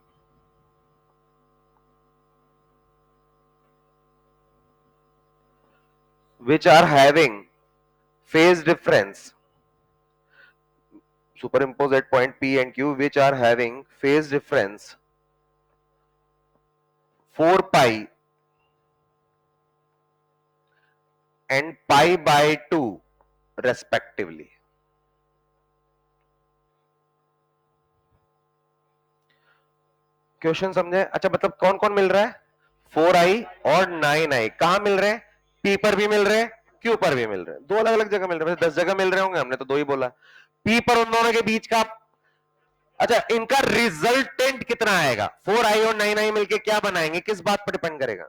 which are having phase difference, superimposed at point P and Q, which are having phase difference 4 pi and pi by 2 respectively। Question समझे? अच्छा मतलब कौन कौन मिल रहा है? 4i और 9i कहां मिल रहे हैं? P पर भी मिल रहे हैं, Q पर भी मिल रहे हैं, दो अलग अलग जगह मिल रहे हैं, 10 जगह मिल रहे होंगे, हमने तो दो ही बोला। P पर उन दोनों के बीच का, अच्छा इनका रिजल्टेंट कितना आएगा? 4i और 9i मिलके क्या बनाएंगे, किस बात पर डिपेंड करेगा?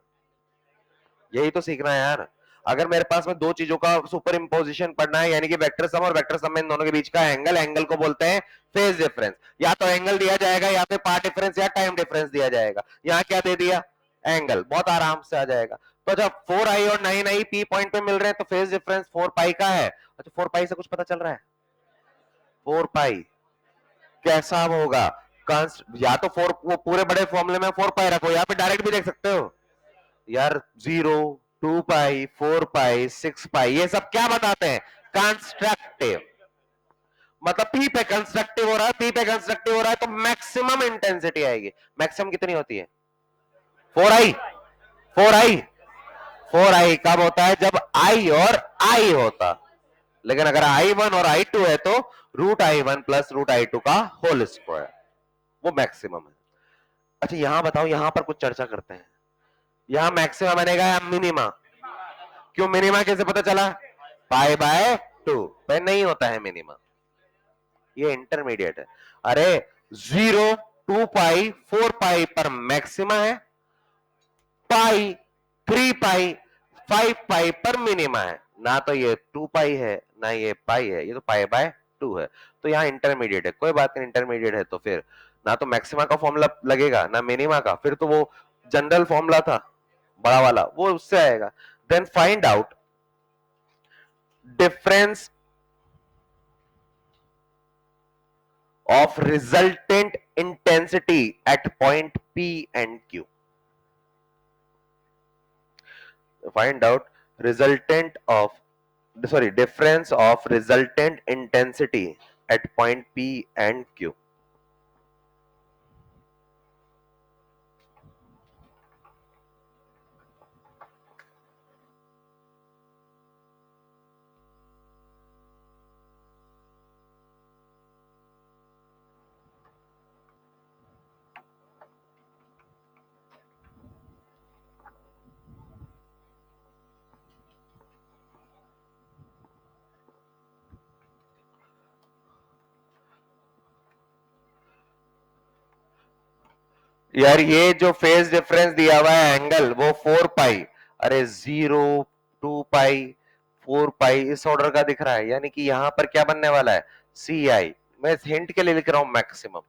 यही तो सीखना है यार। अगर मेरे पास में दो चीजों का सुपर इंपोजिशन पढ़ना है, यानी कि वेक्टर सम, और वेक्टर सम में इन दोनों के बीच का एंगल, एंगल को बोलते हैं फेज डिफरेंस। या तो एंगल दिया जाएगा, या फिर पार्ट डिफरेंस या टाइम डिफरेंस दिया जाएगा। यहाँ क्या दे दिया? एंगल, बहुत आराम से आ जाएगा। तो जब 4i और 9i पी पॉइंट पे मिल रहे हैं तो फेज डिफरेंस 4 पाई का है। अच्छा 4 पाई से कुछ पता चल रहा है? 4 पाई कैसा होगा? या तो 4, वो पूरे बड़े फॉर्मूले में 4 पाई रखो, या फिर डायरेक्ट भी देख सकते हो यार। 0, 2 पाई, 4 पाई, 6 पाई, ये सब क्या बताते हैं? कंस्ट्रक्टिव। मतलब पी पे कंस्ट्रक्टिव हो रहा है, पी पे कंस्ट्रक्टिव हो रहा है तो मैक्सिमम इंटेंसिटी आएगी। मैक्सिमम कितनी होती है? 4i, 4i, 4i कब होता है? जब i और i होता। लेकिन अगर i1 और i2 है तो √i1 प्लस √i2 का होल स्क्वायर, वो मैक्सिमम है। अच्छा यहां बताओ, यहां पर कुछ चर्चा करते हैं। यहां मैक्सिमम बनेगा या मिनिमा? क्यों मिनिमा कैसे पता चला? पाई बाय 2 पे नहीं होता है मिनिमा, ये इंटरमीडिएट है। अरे 0, 2 पाई, 4 पाई पर मैक्सिमा है, पाई, 3 पाई, 5 पाई पर मिनिमा है। ना तो ये 2 पाई है ना ये पाई है, ये तो पाई बाय 2 है। तो यहाँ इंटरमीडिएट है, कोई बात नहीं, इंटरमीडिएट है तो फिर ना तो मैक्सिमा का फॉर्मूला लगेगा ना मिनिमा का, फिर तो वो जनरल फॉर्मूला था बड़ा वाला, वो उससे आएगा। Then find out difference of resultant intensity at point P and Q. Find out resultant of, sorry, difference of resultant intensity at point P and Q. यार ये जो फेज डिफरेंस दिया हुआ है एंगल वो 4 पाई, अरे 0, 2 पाई, 4 पाई इस ऑर्डर का दिख रहा है, यानी कि यहां पर क्या बनने वाला है, सी आई। मैं हिंट के लिए लिख रहा हूं मैक्सिमम,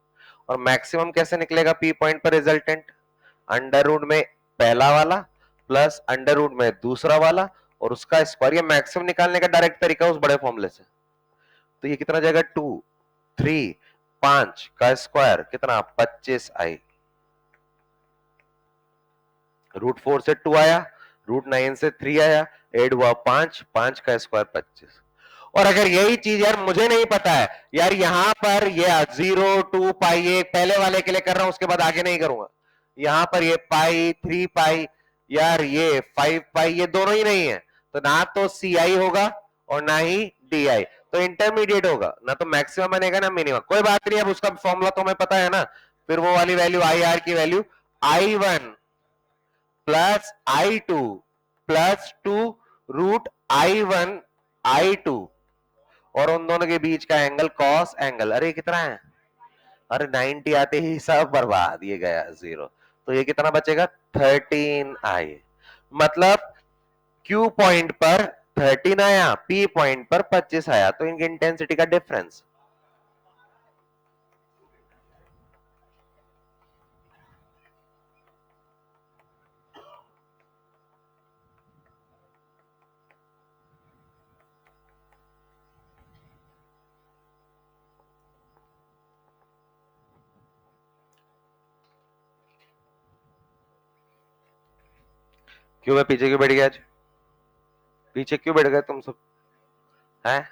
और मैक्सिमम कैसे निकलेगा पी पॉइंट पर, रिजल्टेंट अंडर रूट में पहला वाला प्लस अंडर रूट में दूसरा वाला और उसका स्क्वायर। ये मैक्सिमम निकालने का डायरेक्ट तरीका उस बड़े फॉर्मूले से। तो ये कितना जाएगा, 2, 3, 5 का स्क्वायर कितना, 25 आई। रूट 4 से 2 आया, रूट 9 से 3 आया, एड हुआ 5, 5 का स्क्वायर 25। और अगर यही चीज यार मुझे नहीं पता है यार, यहां पर ये 0, 2 पाई, ये पहले वाले के लिए कर रहा हूं, उसके बाद आगे नहीं करूंगा। यहां पर ये पाई, 3 पाई, यार ये 5 पाई, ये दोनों ही नहीं है, तो ना तो सी आई होगा और ना ही डी आई, तो इंटरमीडिएट होगा, ना तो मैक्सिमम बनेगा ना मिनिमम। कोई बात नहीं, अब उसका फॉर्मूला तो हमें पता है ना, फिर वो वाली वैल्यू आई आर की value I1 plus I2 plus 2 root I1 I2, और उन दोनों के बीच का एंगल कॉस एंगल, अरे कितना है, अरे 90 आते ही सब बर्बाद, ये गया 0, तो ये कितना बचेगा 13i। मतलब Q पॉइंट पर 13 आया, P पॉइंट पर 25 आया, तो इनकी इंटेंसिटी का डिफरेंस। क्यों मैं पीछे क्यों बैठ गया आज, पीछे क्यों बैठ गए तुम सब हैं?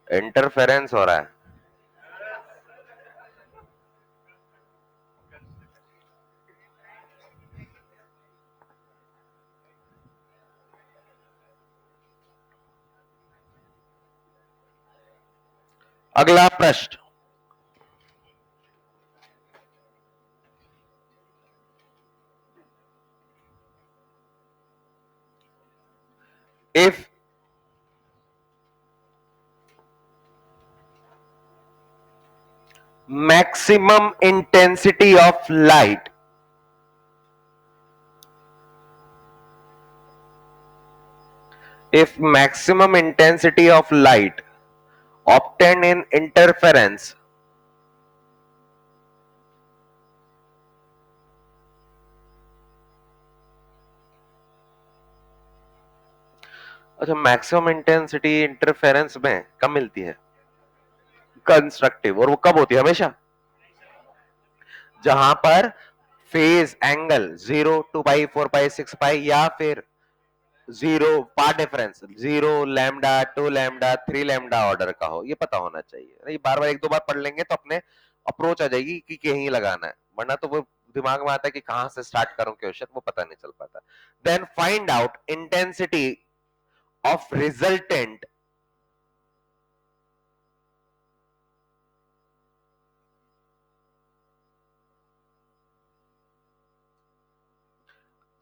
इंटरफेरेंस हो रहा है। अगला प्रश्न, if maximum intensity of light if maximum intensity of light obtained in interference अच्छा, मैक्सिमम इंटेंसिटी इंटरफेरेंस में कब मिलती है, कंस्ट्रक्टिव, और वो कब होती है, हमेशा जहां पर फेज एंगल 0, 2 पाई, 4 पाई, 6 पाई, या फिर 0 path difference 0 lambda, 2 lambda, 3 lambda order का हो, ये पता होना चाहिए। नहीं बार बार एक दो बार पढ़ लेंगे तो अपने अप्रोच आ जाएगी कि कहीं लगाना है, वरना तो वो दिमाग में आता है कि कहां से स्टार्ट करूं क्वेश्चन, वो पता नहीं चल पाता। Then find out intensity of resultant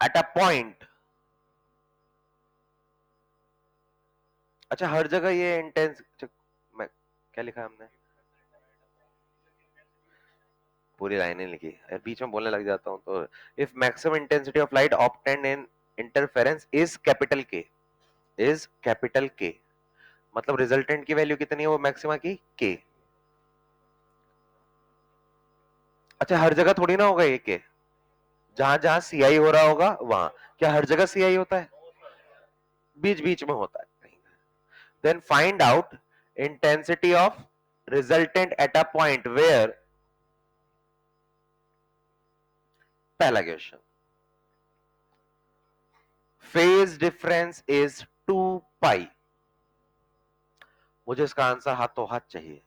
at a point. अच्छा हर जगह ये इंटेंस, मैं क्या लिखा है हमने, पूरी लाइनें लिखी यार, बीच में बोलने लग जाता हूं तो। If maximum intensity of light obtained in interference is capital के, इज कैपिटल के, मतलब रिजल्टेंट की वैल्यू कितनी है, वो मैक्सिमा की के। अच्छा हर जगह थोड़ी ना होगा ये के, जहां जहां सीआई हो रहा होगा वहां, क्या हर जगह सीआई होता है, बीच बीच में होता है। Then find out intensity of resultant at a point where, पहला question, phase difference is 2 pi, मुझे इसका आंसर हाथों हाथ चाहिए,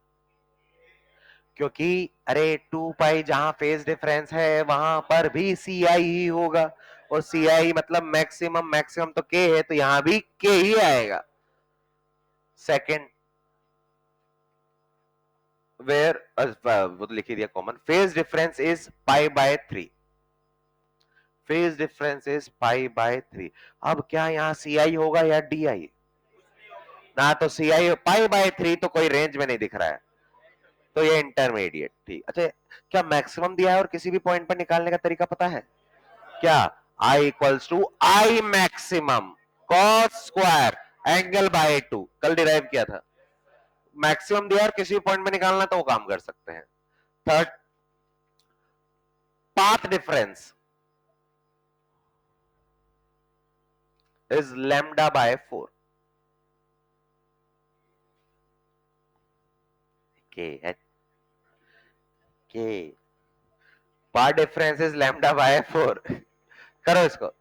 क्योंकि अरे 2 पाई जहां फेज डिफरेंस है वहां पर भी सी आई ही होगा, और सी आई मतलब मैक्सिमम, मैक्सिमम तो के है, तो यहां भी के ही आएगा। सेकंड, वेयर वो तो लिख ही दिया common, phase difference is pi by 3, phase difference is pi by 3। अब क्या यहाँ सी आई होगा या डी आई? ना तो सी आई, पाई बाय 3 तो कोई रेंज में नहीं दिख रहा है, तो ये इंटरमीडिएट। ठीक, अच्छा क्या मैक्सिमम दिया है और किसी भी पॉइंट पर निकालने का तरीका पता है क्या? I equals to I maximum cos square angle by 2, कल डिराइव किया था। मैक्सिमम दिया और किसी भी पॉइंट में निकालना तो वो काम कर सकते हैं। Third, path difference is lambda by 4, के के path difference is lambda by 4। करो इसको।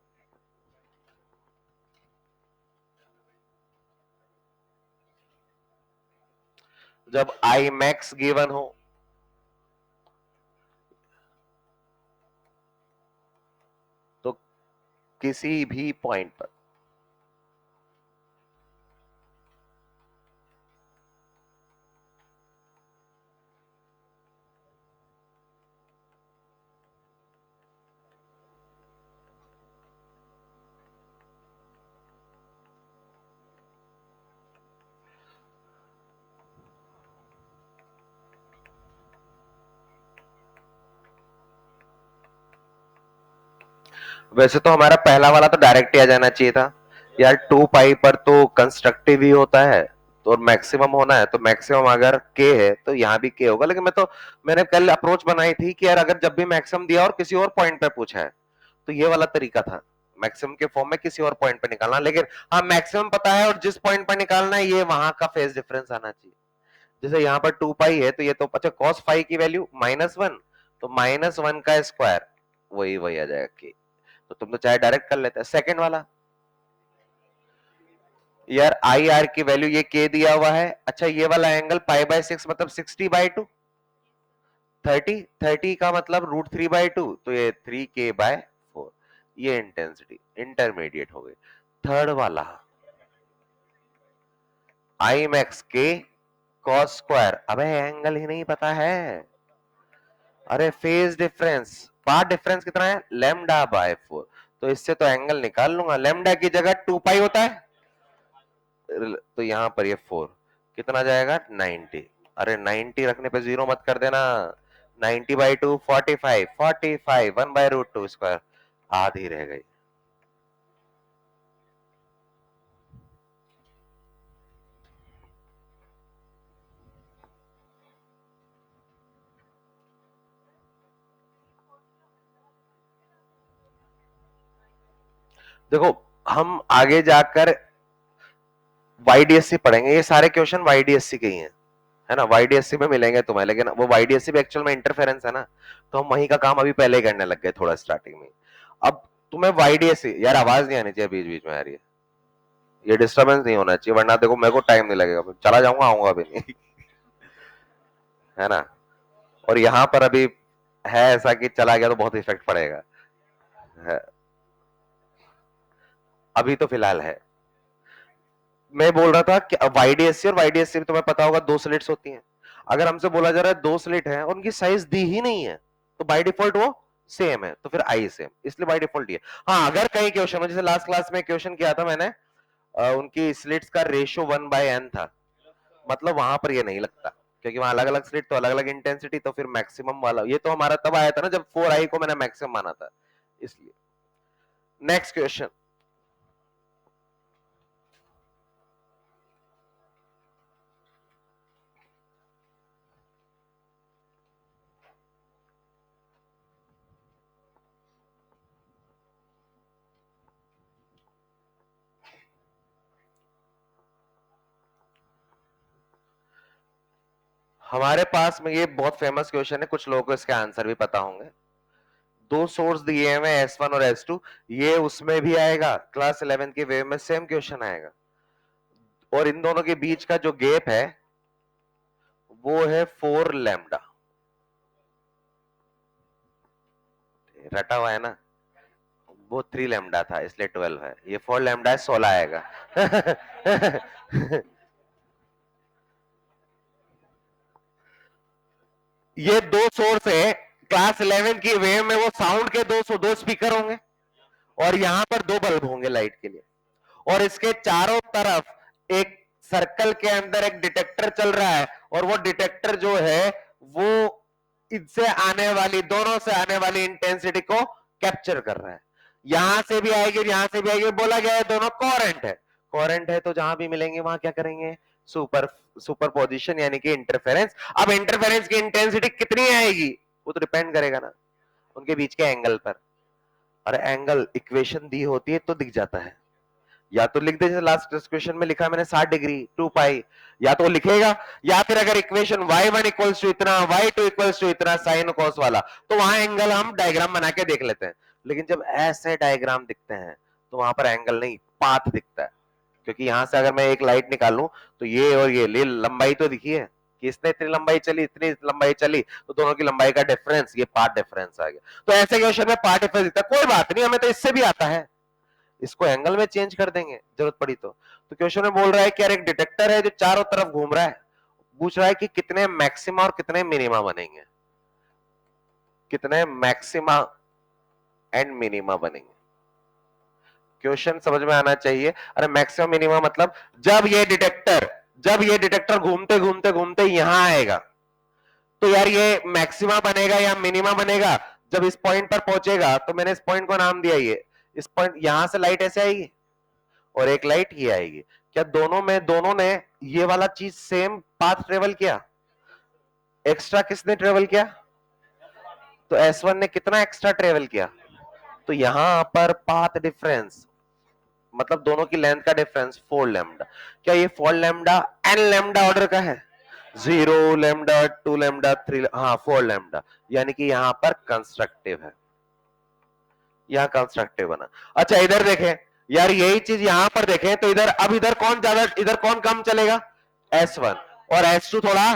जब आई मैक्स गिवन हो तो किसी भी पॉइंट पर वैसे तो हमारा पहला वाला तो डायरेक्ट ही आ जाना चाहिए था यार, 2 पाई पर तो कंस्ट्रक्टिव ही होता है, तो मैक्सिमम होना है तो मैक्सिमम अगर के है तो यहाँ भी के होगा। लेकिन मैंने कल अप्रोच बनाई थी कि यार अगर जब भी मैक्सिमम दिया और किसी और पॉइंट पे पूछा है तो ये वाला तरीका था, मैक्सिमम के फॉर्म में किसी और पॉइंट पे निकालना। लेकिन हाँ मैक्सिमम पता है और जिस पॉइंट पर निकालना है ये वहां का फेज डिफरेंस आना चाहिए। जैसे यहाँ पर 2 पाई है तो ये तो अच्छा कॉस फाई की वैल्यू -1, तो -1 का स्क्वायर वही वही आ जाएगा के। तो तुम तो चाहे डायरेक्ट कर लेते। सेकंड वाला यार आई आर की वैल्यू ये के दिया हुआ है, अच्छा ये वाला एंगल पाई बाय 6 मतलब 60/2, 30 का मतलब √3/2, तो ये 3k/4, ये इंटेंसिटी इंटरमीडिएट हो गई। थर्ड वाला आई मैक्स के कॉस स्क्वायर, अबे एंगल ही नहीं पता है। अरे फेज डिफरेंस, पाथ डिफरेंस कितना है λ/4, तो इससे तो एंगल निकाल लूंगा, लैम्डा की जगह 2 पाई होता है तो यहां पर ये 4 कितना जाएगा 90। अरे 90 रखने पे जीरो मत कर देना, 90/2 45, 45 1/√2 स्क्वायर, आधी रह गई। देखो हम आगे जाकर वाईडीएससी पढ़ेंगे, ये सारे क्वेश्चन वाईडीएससी के ही हैं, है ना, वाईडीएससी में मिलेंगे तुम्हें। लेकिन वो वाईडीएससी भी एक्चुअल में इंटरफेरेंस है ना, तो हम वहीं का काम अभी पहले ही करने लग गए थोड़ा स्टार्टिंग में। अब तुम्हें वाईडीएससी, यार आवाज नहीं आनी चाहिए बीच बीच में, यार ये डिस्टरबेंस नहीं होना चाहिए, वरना देखो मेरे को टाइम नहीं लगेगा, चला जाऊंगा आऊंगा भी नहीं। है ना, और यहाँ पर अभी है ऐसा कि चला गया तो बहुत इफेक्ट पड़ेगा है, अभी तो फिलहाल है। मैं बोल रहा था कि वाईडीएससी और वाईडीएससी में तुम्हें पता होगा 2 स्लिट्स होती हैं। अगर हमसे बोला जा रहा है 2 स्लिट है और उनकी साइज दी ही नहीं है तो बाय डिफॉल्ट वो सेम है, तो फिर आई सेम, इसलिए बाय डिफॉल्ट ये। हाँ अगर कई क्वेश्चन में, जैसे लास्ट क्लास में क्वेश्चन किया था मैंने, उनकी स्लिट्स का रेशियो 1/n था, मतलब वहां पर ये नहीं लगता, क्योंकि वहां अलग अलग स्लिट तो अलग अलग इंटेंसिटी, तो फिर मैक्सिमम वाला ये तो हमारा तब आया था ना जब 4i को मैंने मैक्सिमम माना था, इसलिए। नेक्स्ट क्वेश्चन, हमारे पास में ये बहुत फेमस क्वेश्चन है, कुछ लोगों को इसके आंसर भी पता होंगे। 2 सोर्स दिए हुए S1 और S2, ये उसमें भी आएगा, क्लास 11 के वेव में सेम क्वेश्चन आएगा, और इन दोनों के बीच का जो गैप है वो है 4 लैम्डा, रटा हुआ है ना, वो 3 लैम्डा था इसलिए 12 है, ये 4 लैम्डा है 16 आएगा। ये दो सोर्स है, क्लास 11 की वेव में वो साउंड के दो स्पीकर होंगे और यहां पर दो बल्ब होंगे लाइट के लिए, और इसके चारों तरफ एक सर्कल के अंदर एक डिटेक्टर चल रहा है, और वो डिटेक्टर जो है वो इनसे आने वाली, दोनों से आने वाली इंटेंसिटी को कैप्चर कर रहा है। यहां से भी आएगी और यहां से भी आएगी, बोला गया है दोनों कोहेरेंट है। कोहेरेंट है तो जहां भी मिलेंगे वहां क्या करेंगे, सुपरपोजिशन यानी कि इंटरफेरेंस। अब इंटरफेरेंस की इंटेंसिटी कितनी आएगी वो तो डिपेंड करेगा ना उनके बीच के एंगल पर। और एंगल इक्वेशन दी होती है तो दिख जाता है, या तो लिख दे जैसे लास्ट क्वेश्चन में लिखा मैंने 60 डिग्री 2 पाई, या तो लिखेगा, या फिर अगर इक्वेशन y1 इक्वल्स टू इतना, y2 इक्वल्स टू इतना साइन कॉस वाला, तो वहां एंगल हम डायग्राम बना के देख लेते हैं। लेकिन जब ऐसे डायग्राम दिखते हैं तो वहां पर एंगल नहीं, पाथ दिखता है। क्योंकि यहां से अगर मैं एक लाइट निकालूं तो ये और ये लंबाई तो दिखी है कि इसने इतनी लंबाई चली, इतनी लंबाई चली, तो दोनों की लंबाई का डिफरेंस, ये पार्ट डिफरेंस आ गया। तो ऐसे क्वेश्चन में पार्ट डिफरेंस दिखता है, कोई बात नहीं, हमें तो इससे भी आता है, इसको एंगल में चेंज कर देंगे जरूरत पड़ी तो। क्वेश्चन में बोल रहा है कि यार एक डिटेक्टर है जो चारों तरफ घूम रहा है, पूछ रहा है कि कितने मैक्सिमा और कितने मिनिमा बनेंगे, कितने मैक्सिमा एंड मिनिमा बनेंगे। क्वेश्चन समझ में आना चाहिए। अरे मैक्सिमम मिनिमा मतलब जब ये डिटेक्टर घूमते घूमते घूमते यहां आएगा तो यार ये मैक्सिमा बनेगा या मिनिमा बनेगा। जब इस पॉइंट पर पहुंचेगा तो मैंने इस पॉइंट को नाम दिया, ये इस पॉइंट, यहां से लाइट ऐसे आएगी और एक लाइट ये आएगी। क्या दोनों ने ये वाला चीज सेम पाथ ट्रेवल किया? एक्स्ट्रा किसने ट्रेवल किया? तो S1 ने कितना एक्स्ट्रा ट्रेवल किया? तो यहां पर पाथ डिफरेंस मतलब दोनों की लेंथ का डिफरेंस 4 लैम्डा। क्या ये 4 लैम्डा एन लैम्डा ऑर्डर का है? 0 लैम्डा 2 लैम्डा 3, हाँ 4 लैम्डा, यानी कि यहां पर कंस्ट्रक्टिव है, यहां कंस्ट्रक्टिव बना। अच्छा इधर देखें यार, यही चीज यहां पर देखें तो इधर, अब इधर कौन ज्यादा, इधर कौन कम चलेगा? S1 और S2 थोड़ा,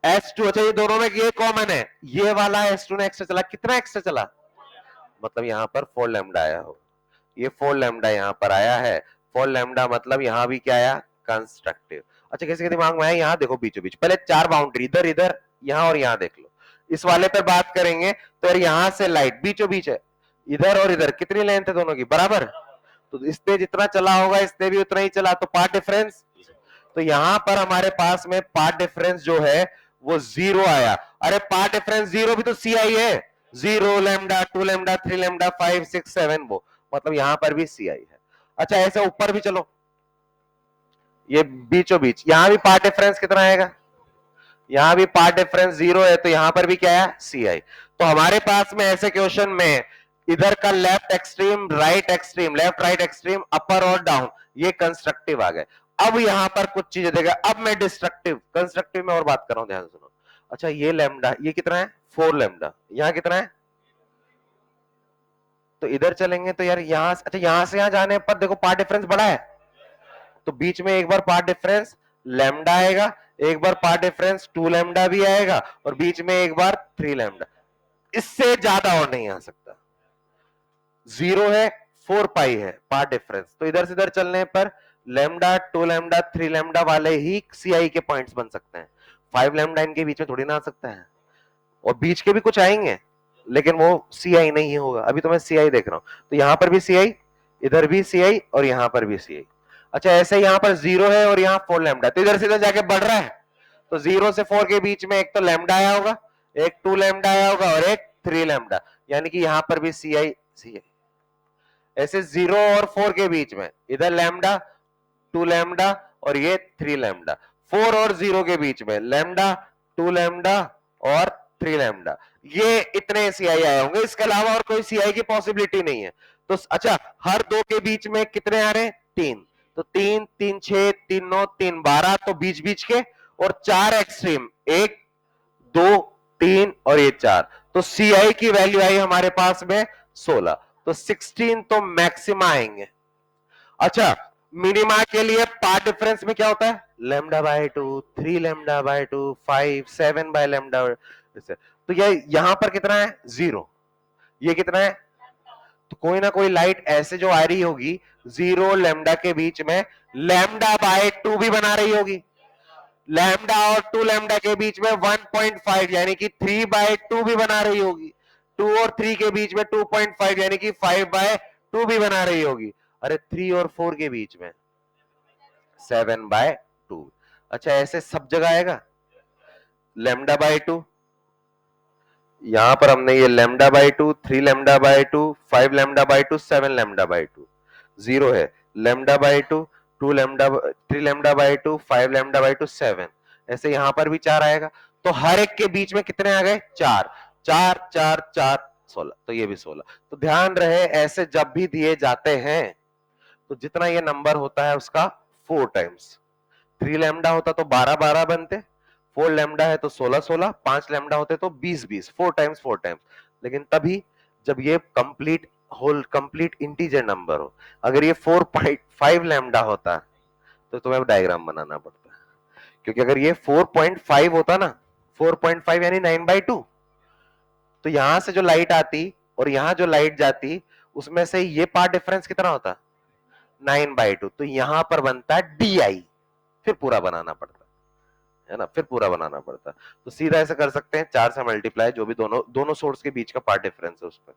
S2, अच्छा ये दोनों में ये कॉमन है, ये वाला S2 ने एक्स्ट्रा चला, कितना एक्स्ट्रा चला? मतलब यहां पर 4 लैम्डा आया हो, ये 4 लैम्डा यहां पर आया है, 4 लैम्डा मतलब यहां भी क्या आया? कंस्ट्रक्टिव। अच्छा किसी के दिमाग में आया, यहां देखो बीचों बीच, पहले चार बाउंड्री इधर इधर यहां और यहां देख लो, इस वाले पे बात करेंगे तो यहां से लाइट बीचों बीच है, इधर और इधर कितनी लेंथ है दोनों की? बराबर। तो इसने जितना चला होगा इसने भी उतना ही चला, तो पार्ट डिफरेंस, तो यहां पर हमारे पास में पार्ट डिफरेंस जो है वो 0 आया। अरे पार्ट डिफरेंस 0 भी तो सी आई है, 0 लैम्डा 2 लैम्डा 3 लैम्डा 5 6 7, वो मतलब यहां पर भी सी आई है। अच्छा ऐसे ऊपर भी चलो, ये बीचों बीच यहां भी पार्ट डिफरेंस कितना आएगा? यहां भी पार्ट डिफरेंस 0 है, तो यहां पर भी क्या है? सी आई। तो हमारे पास में ऐसे क्वेश्चन में इधर का left extreme right extreme, left right extreme, upper और डाउन, ये कंस्ट्रक्टिव आ गए। अब यहां पर कुछ चीजें देगा, अब मैं डिस्ट्रक्टिव कंस्ट्रक्टिव में और बात कर रहा हूं, ध्यान सुनो। अच्छा ये लैम्डा, ये कितना है? 4 लैम्डा, यहां कितना है? तो इधर चलेंगे तो यार यहां, अच्छा यहां से यहां जाने पर देखो पार्ट डिफरेंस बड़ा है, तो बीच में एक बार पार्ट डिफरेंस लैम्डा आएगा, एक बार पार्ट डिफरेंस 2 लैम्डा भी आएगा, और बीच में एक बार 3 लैम्डा, इससे ज्यादा और नहीं आ सकता। 0 है, 4 पाई है पार्ट डिफरेंस, तो इधर से इधर चलने पर लैम्डा 2 लैम्डा 3 लैम्डा वाले ही सीआई के पॉइंट्स बन सकते हैं, 5 लैम्डा इनके बीच में थोड़ी ना आ सकता है, और बीच के भी कुछ आएंगे लेकिन वो सीआई नहीं होगा। अभी तो मैं सीआई देख रहा हूं, तो यहां पर भी सीआई, इधर भी सीआई और यहां पर भी सीआई। अच्छा ऐसे यहां पर 0 है और यहां 4 लैम्डा, तो इधर से इधर जाके बढ़ रहा है, तो 0 से 4 के बीच में एक तो लैम्डा आया होगा, एक 2 लैम्डा आया होगा और एक 3 लैम्डा, यानी कि यहां पर भी सीआई सीआई। ऐसे 0 और 4 के बीच में इधर लैम्डा 2 लैम्डा और ये 3 लैम्डा, 4 और 0 के बीच में लैम्डा 2 लैम्डा और 3 लैम्डा, ये इतने सीआई आए होंगे, इसके अलावा और कोई सीआई की पॉसिबिलिटी नहीं है। तो अच्छा हर दो के बीच में कितने आ रहे हैं? 3, तो 3 3 6 3 9 3 12, तो बीच बीच के, और 4 एक्सट्रीम, 1 2 3 और ये 4, तो सीआई की वैल्यू आई हमारे पास में 16, तो 16 तो मैक्सिमा आएंगे। अच्छा मिनिमा के लिए पार्ट डिफरेंस में क्या होता है? Lambda by 2, 3 lambda by 2, 5 7 by lambda, तो ये यहां पर कितना है? 0, ये कितना है? तो कोई ना कोई लाइट ऐसे जो आ रही होगी 0 लैम्डा के बीच में लैम्डा बाय 2 भी बना रही होगी, लैम्डा और 2 लैम्डा के बीच में 1.5 यानी कि 3/2 भी बना रही होगी, 2 और 3 के बीच में 2.5 यानी कि 5/2 भी बना रही होगी। अरे 3 और 4 के बीच में 7/2। अच्छा ऐसे सब जगह आएगा λ/2। यहां पर हमने ये λ/2, 3 λ/2, 5 λ/2, 7 λ/2 जीरो है। λ/2, 2 लैम्डा, 3 λ/2, 5 λ/2, 7। ऐसे यहां पर भी 4 आएगा। तो हर एक के बीच में कितने आ गए? 4 4 4 4 16। तो ये भी 16। तो ध्यान रहे ऐसे जब भी दिए जाते हैं तो जितना ये नंबर होता है उसका 4 टाइम्स। 3 लैम्डा होता तो 12 12 बनते, 4 लैम्डा है तो 16 16, 5 लैम्डा होते तो 20 20, 4 टाइम्स 4 टाइम्स। लेकिन तभी जब ये complete whole complete integer number हो। अगर ये 4.5 लैम्डा होता तो तुम्हें डायग्राम बनाना पड़ता, क्योंकि अगर ये 4.5 होता ना, 4.5 यानी 9/2, तो यहां से जो लाइट आती और यहां जो लाइट जाती उसमें से ये पार्ट डिफरेंस कितना होता? 9/2। तो यहां पर बनता है DI। फिर पूरा बनाना पड़ता है ना, फिर पूरा बनाना पड़ता। तो सीधा ऐसे कर सकते हैं 4 से मल्टीप्लाई, जो भी दोनों दोनों सोर्स के बीच का पार्ट डिफरेंस है उस पर।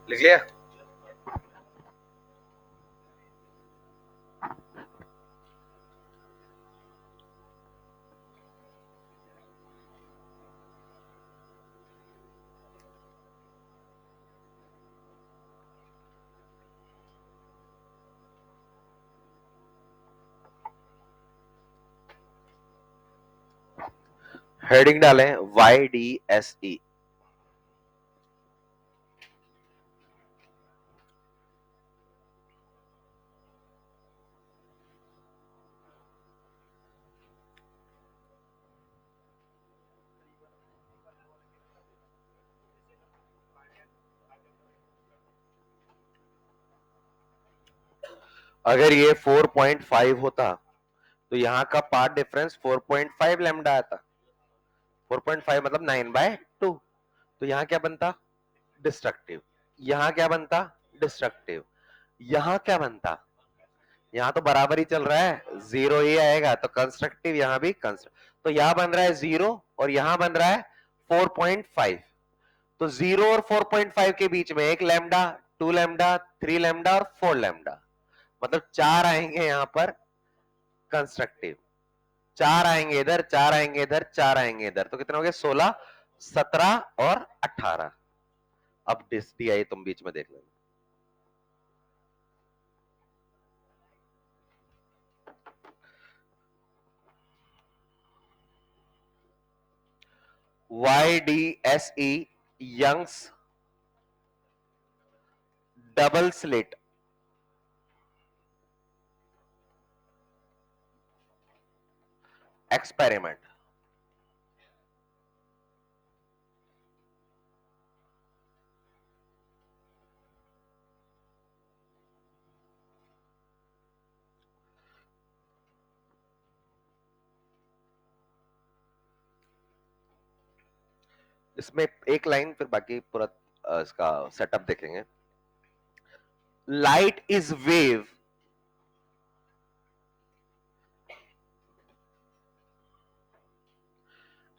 लिख लिया? हेडिंग डालें YDSE। अगर ये 4.5 होता तो यहां का पार्ट डिफरेंस 4.5 लैम्डा आता। 4.5 मतलब 9/2। तो यहां क्या बनता? डिस्ट्रक्टिव। यहां क्या बनता? डिस्ट्रक्टिव। यहां क्या बनता, यहां तो बराबर ही चल रहा है, 0 ही आएगा, तो कंस्ट्रक्टिव यहां भी कंस्ट्रक्टिव। तो यहां बन रहा है 0 और यहां बन रहा है 4.5। तो 0 और 4.5 के बीच में एक लैम्डा, 2 लैम्डा, 3 लैम्डा और 4 लैम्डा, मतलब 4 आएंगे यहां पर कंस्ट्रक्टिव, 4 आएंगे इधर, 4 आएंगे इधर, 4 आएंगे इधर, तो कितने हो गए, 16, 17 और 18। अब DI तुम बीच में देख लेना। YDSE Young's double slit experiment. इसमें एक लाइन, फिर बाकी पूरा इसका सेटअप देखेंगे। Light is wave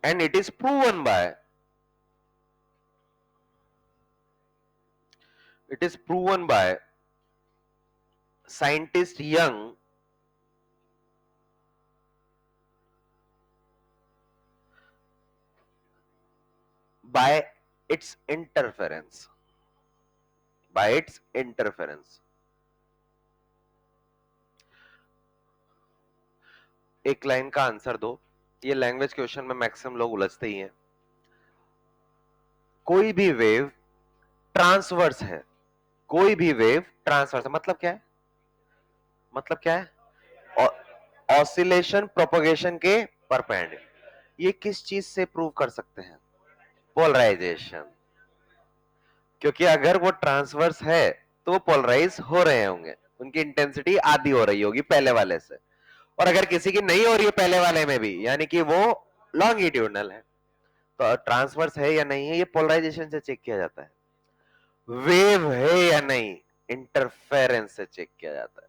and it is proven by scientist Young by its interference. एक लाइन का आंसर दो। ये लैंग्वेज क्वेश्चन में मैक्सिमम लोग उलझते ही हैं। कोई भी वेव ट्रांसवर्स है, कोई भी वेव ट्रांसवर्स है, मतलब क्या है? ऑसिलेशन प्रोपगेशन के परपेंडिकुलर। ये किस चीज से प्रूव कर सकते हैं? पोलराइजेशन। क्योंकि अगर वो ट्रांसवर्स है तो वो पोलराइज हो रहे होंगे, उनकी इंटेंसिटी आधी हो रही होगी पहले वाले से, और अगर किसी की नहीं हो रही है पहले वाले में भी, यानी कि वो लॉन्गिट्यूडनल है। तो ट्रांसवर्स है या नहीं है, ये पोलराइजेशन से चेक किया जाता है। वेव है या नहीं, इंटरफेरेंस से चेक किया जाता है।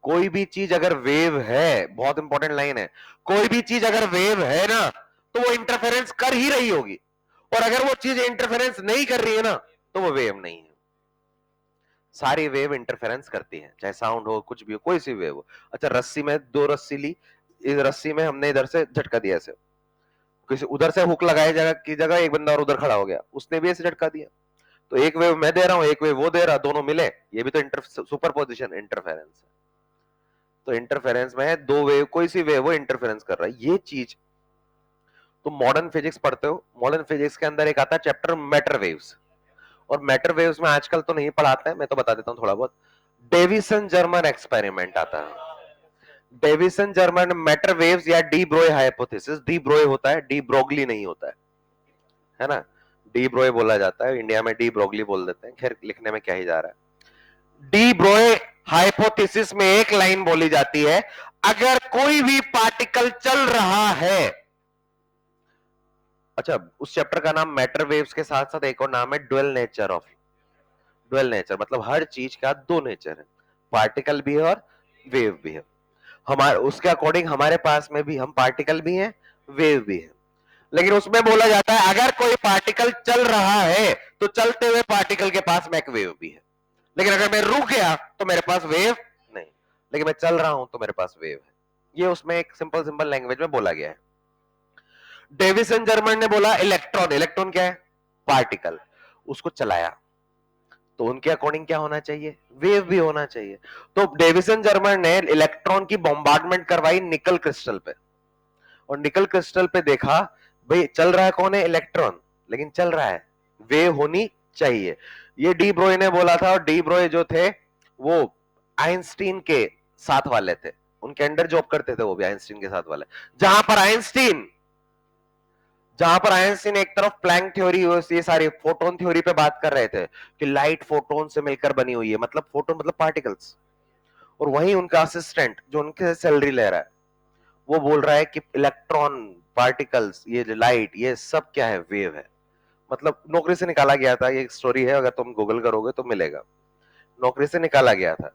कोई भी चीज अगर वेव है, बहुत इंपॉर्टेंट लाइन है, कोई भी चीज अगर वेव है ना, तो वो इंटरफेरेंस कर ही रही होगी, और अगर वो चीज इंटरफेरेंस नहीं कर रही है ना, तो वो वेव नहीं है। सारी वेव इंटरफेरेंस करती है, चाहे साउंड हो, कुछ भी हो, कोई सी वेव हो। अच्छा, रस्सी में दो रस्सी ली, इस रस्सी में हमने इधर से झटका दिया ऐसे, किसी उधर से हुक लगाए जगह की जगह एक बंदा और उधर खड़ा हो गया, उसने भी ऐसे झटका दिया, तो एक वेव मैं दे रहा हूं, एक वेव वो दे रहा, दोनों मिले, ये भी तो सुपरपोजिशन इंटरफेरेंस है। तो इंटरफेरेंस में है, दो वेव, कोई सी वेव वो इंटरफेरेंस कर रहा है। ये चीज तुम मॉडर्न फिजिक्स पढ़ते हो, मॉडर्न फिजिक्स के अंदर एक आता है चैप्टर मैटर वेव्स, और मैटर वेव्स में आजकल तो नहीं पढ़ाते हैं, मैं तो बता देता हूं थोड़ा बहुत। डेविसन जर्मन एक्सपेरिमेंट आता है, डेविसन जर्मन मैटर वेव्स या डी ब्रोय हाइपोथेसिस। डी ब्रोय होता है, डी ब्रोगली नहीं होता है ना, डी ब्रोय बोला जाता है, इंडिया में डी ब्रोगली बोल देते हैं, खैर लिखने में क्या ही जा रहा है। डी ब्रोय हाइपोथेसिस में एक लाइन बोली जाती है, अगर कोई भी पार्टिकल चल रहा है, अच्छा उस चैप्टर का नाम मैटर वेव्स के साथ साथ एक और नाम है dual nature of, dual nature मतलब हर चीज का दो नेचर है, पार्टिकल भी है और वेव भी है। हमारे उसके अकॉर्डिंग हमारे पास में भी हम पार्टिकल भी हैं, वेव भी है, लेकिन उसमें बोला जाता है अगर कोई पार्टिकल चल रहा है तो चलते हुए पार्टिकल के पास में एक वेव भी है, लेकिन अगर मैं रुक गया तो मेरे पास वेव नहीं, लेकिन मैं चल रहा हूं तो मेरे पास वेव है। ये उसमें एक सिंपल सिंपल लैंग्वेज में बोला गया है। डेविसन जर्मन ने बोला इलेक्ट्रॉन, इलेक्ट्रॉन क्या है, पार्टिकल, उसको चलाया, तो उनके अकॉर्डिंग क्या होना चाहिए, वेव भी होना चाहिए। तो डेविसन जर्मन ने इलेक्ट्रॉन की बॉम्बार्डमेंट करवाई निकल क्रिस्टल पे, और निकल क्रिस्टल पे देखा भाई चल रहा है कौन है, इलेक्ट्रॉन, लेकिन चल रहा है, वेव होनी चाहिए। ये डी ब्रोय ने बोला था, और डी ब्रोय जो थे वो आइंस्टीन के साथ वाले थे, उनके अंडर जॉब करते थे वो भी, आइंस्टीन के साथ वाले। जहां पर आइंस्टीन एक तरफ प्लैंक थ्योरी, ये सारी फोटोन थ्योरी पे बात कर रहे थे कि लाइट फोटोन से मिलकर बनी हुई है, मतलब फोटोन मतलब पार्टिकल्स, और वहीं उनका असिस्टेंट जो उनके सैलरी ले रहा है वो बोल रहा है कि इलेक्ट्रॉन, पार्टिकल्स, ये लाइट, ये सब क्या है, वेव है। मतलब नौकरी से निकाला गया था, ये एक स्टोरी है, अगर तुम गूगल करोगे तो मिलेगा। नौकरी से निकाला गया था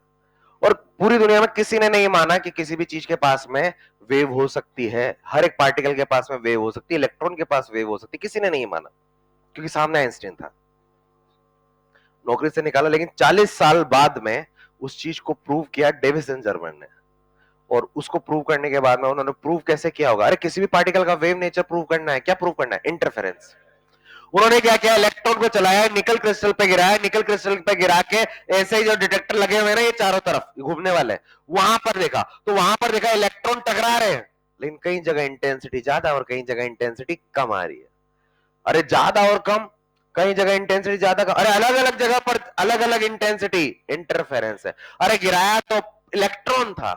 और पूरी दुनिया में किसी ने नहीं माना कि किसी भी चीज के पास में वेव हो सकती है, हर एक पार्टिकल के पास में वेव हो सकती है, इलेक्ट्रॉन के पास वेव हो सकती है, किसी ने नहीं माना क्योंकि सामने आइंस्टीन था। नौकरी से निकाला, लेकिन 40 साल बाद में उस चीज को प्रूव किया डेविस एंड जर्मन ने। और उसको प्रूव करने के बाद में उन्होंने प्रूव कैसे किया होगा, अरे किसी भी पार्टिकल का वेव नेचर प्रूव करना है, क्या प्रूव करना है, इंटरफेरेंस। उन्होंने क्या किया, इलेक्ट्रॉन को चलाया, निकल क्रिस्टल पे गिराया, निकल क्रिस्टल पे गिरा के ऐसे ही जो डिटेक्टर लगे हुए हैं ना ये चारों तरफ घूमने वाले, वहां पर देखा, तो वहां पर देखा इलेक्ट्रॉन टकरा रहे हैं, लेकिन कई जगह इंटेंसिटी ज्यादा और कई जगह इंटेंसिटी कम आ रही है। अरे ज्यादा और कम, कई जगह इंटेंसिटी ज्यादा कम, अरे अलग अलग जगह पर अलग अलग इंटेंसिटी, इंटरफेरेंस है। अरे गिराया तो इलेक्ट्रॉन था,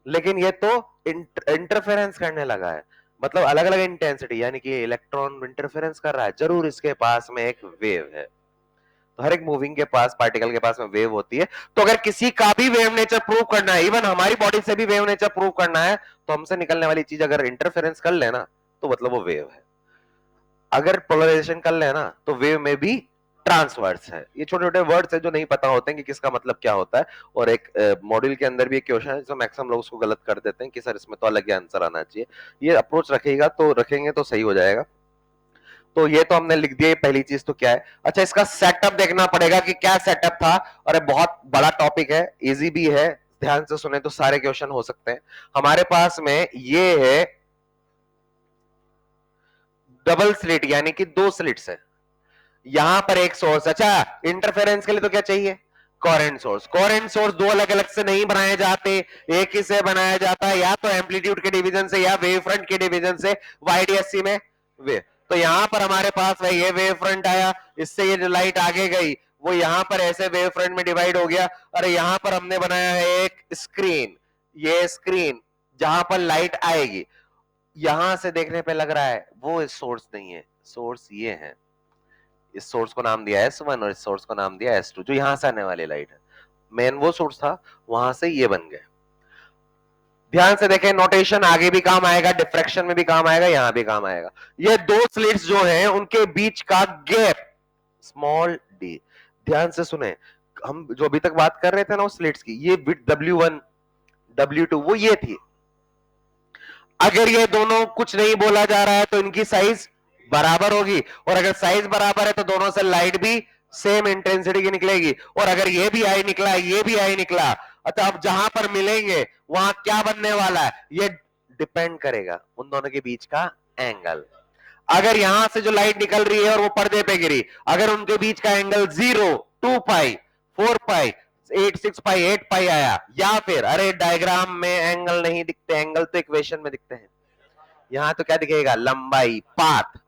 लेकिन ये तो इंटरफेरेंस करने लगा है, मतलब अलग अलग इंटेंसिटी, यानी कि इलेक्ट्रॉन इंटरफेरेंस कर रहा है, जरूर इसके पास में एक वेव है। तो हर एक मूविंग के पास, पार्टिकल के पास में वेव होती है। तो अगर किसी का भी वेव नेचर प्रूव करना है, इवन हमारी बॉडी से भी वेव नेचर प्रूव करना है, तो हमसे निकलने वाली चीज अगर इंटरफेरेंस कर लेना तो मतलब वो वेव है। अगर पोलराइजेशन कर लेना तो वेव में भी ट्रांसवर्स है। ये छोटे छोटे वर्ड्स है जो नहीं पता होते हैं कि किसका मतलब क्या होता है। और एक मॉड्यूल के अंदर भी एक क्वेश्चन है जो मैक्सिमम लोग उसको गलत कर देते हैं कि सर इसमें तो अलग ही आंसर आना चाहिए। ये अप्रोच रखेगा तो रखेंगे तो सही हो जाएगा। तो ये तो हमने लिख दिया, ये पहली चीज तो क्या है। अच्छा, इसका सेटअप देखना पड़ेगा कि क्या सेटअप था, और बहुत बड़ा टॉपिक है, इजी भी है, ध्यान से सुने तो सारे क्वेश्चन हो सकते हैं। हमारे पास में ये है डबल स्लिट, यानी कि 2 स्लिट्स है, यहां पर एक सोर्स। अच्छा, इंटरफेरेंस के लिए तो क्या चाहिए, कोहेरेंट सोर्स। कोहेरेंट सोर्स दो अलग अलग से नहीं बनाए जाते, एक ही से बनाया जाता है, या तो एम्पलीट्यूड के डिवीजन से या वेव फ्रंट के डिवीजन से, वाईडीएससी में वे। तो यहां पर हमारे पास है ये वेव फ्रंट आया, इससे ये जो लाइट आगे गई वो यहां पर ऐसे वेव फ्रंट में डिवाइड हो गया। अरे यहां पर हमने बनाया है एक स्क्रीन, ये स्क्रीन जहां पर लाइट आएगी, यहां से देखने पे लग रहा है वो सोर्स नहीं है, सोर्स ये है। इस सोर्स को नाम दिया S1 और इस सोर्स को नाम दिया S2, जो यहां से आने वाली लाइट है। मेन वो सोर्स था, वहां से ये बन गए। ध्यान से देखें, नोटेशन आगे भी काम आएगा, डिफ्रैक्शन में भी काम आएगा, यहां भी काम आएगा। ये 2 स्लिट्स जो हैं उनके बीच का गैप स्मॉल d, ध्यान से सुने, हम जो अभी तक बात कर रहे थे ना उस स्लिट्स की, ये विड्थ W1 W2 वो ये थी। अगर ये दोनों कुछ नहीं बोला जा रहा है तो इनकी साइज बराबर होगी, और अगर साइज बराबर है तो दोनों से लाइट भी सेम इंटेंसिटी की निकलेगी। और अगर ये भी आई निकला, ये भी आई निकला, अच्छा अब जहां पर मिलेंगे वहां क्या बनने वाला है, ये डिपेंड करेगा उन दोनों के बीच का एंगल। अगर यहां से जो लाइट निकल रही है और वो पर्दे पे गिरी, अगर उनके बीच का एंगल 0, 2 पाई, 4 पाई, 8, 6 पाई, 8 पाई आया, या फिर अरे डायग्राम में एंगल नहीं दिखते, एंगल तो इक्वेशन में दिखते हैं, यहां तो क्या दिखेगा, लंबाई, पाथ।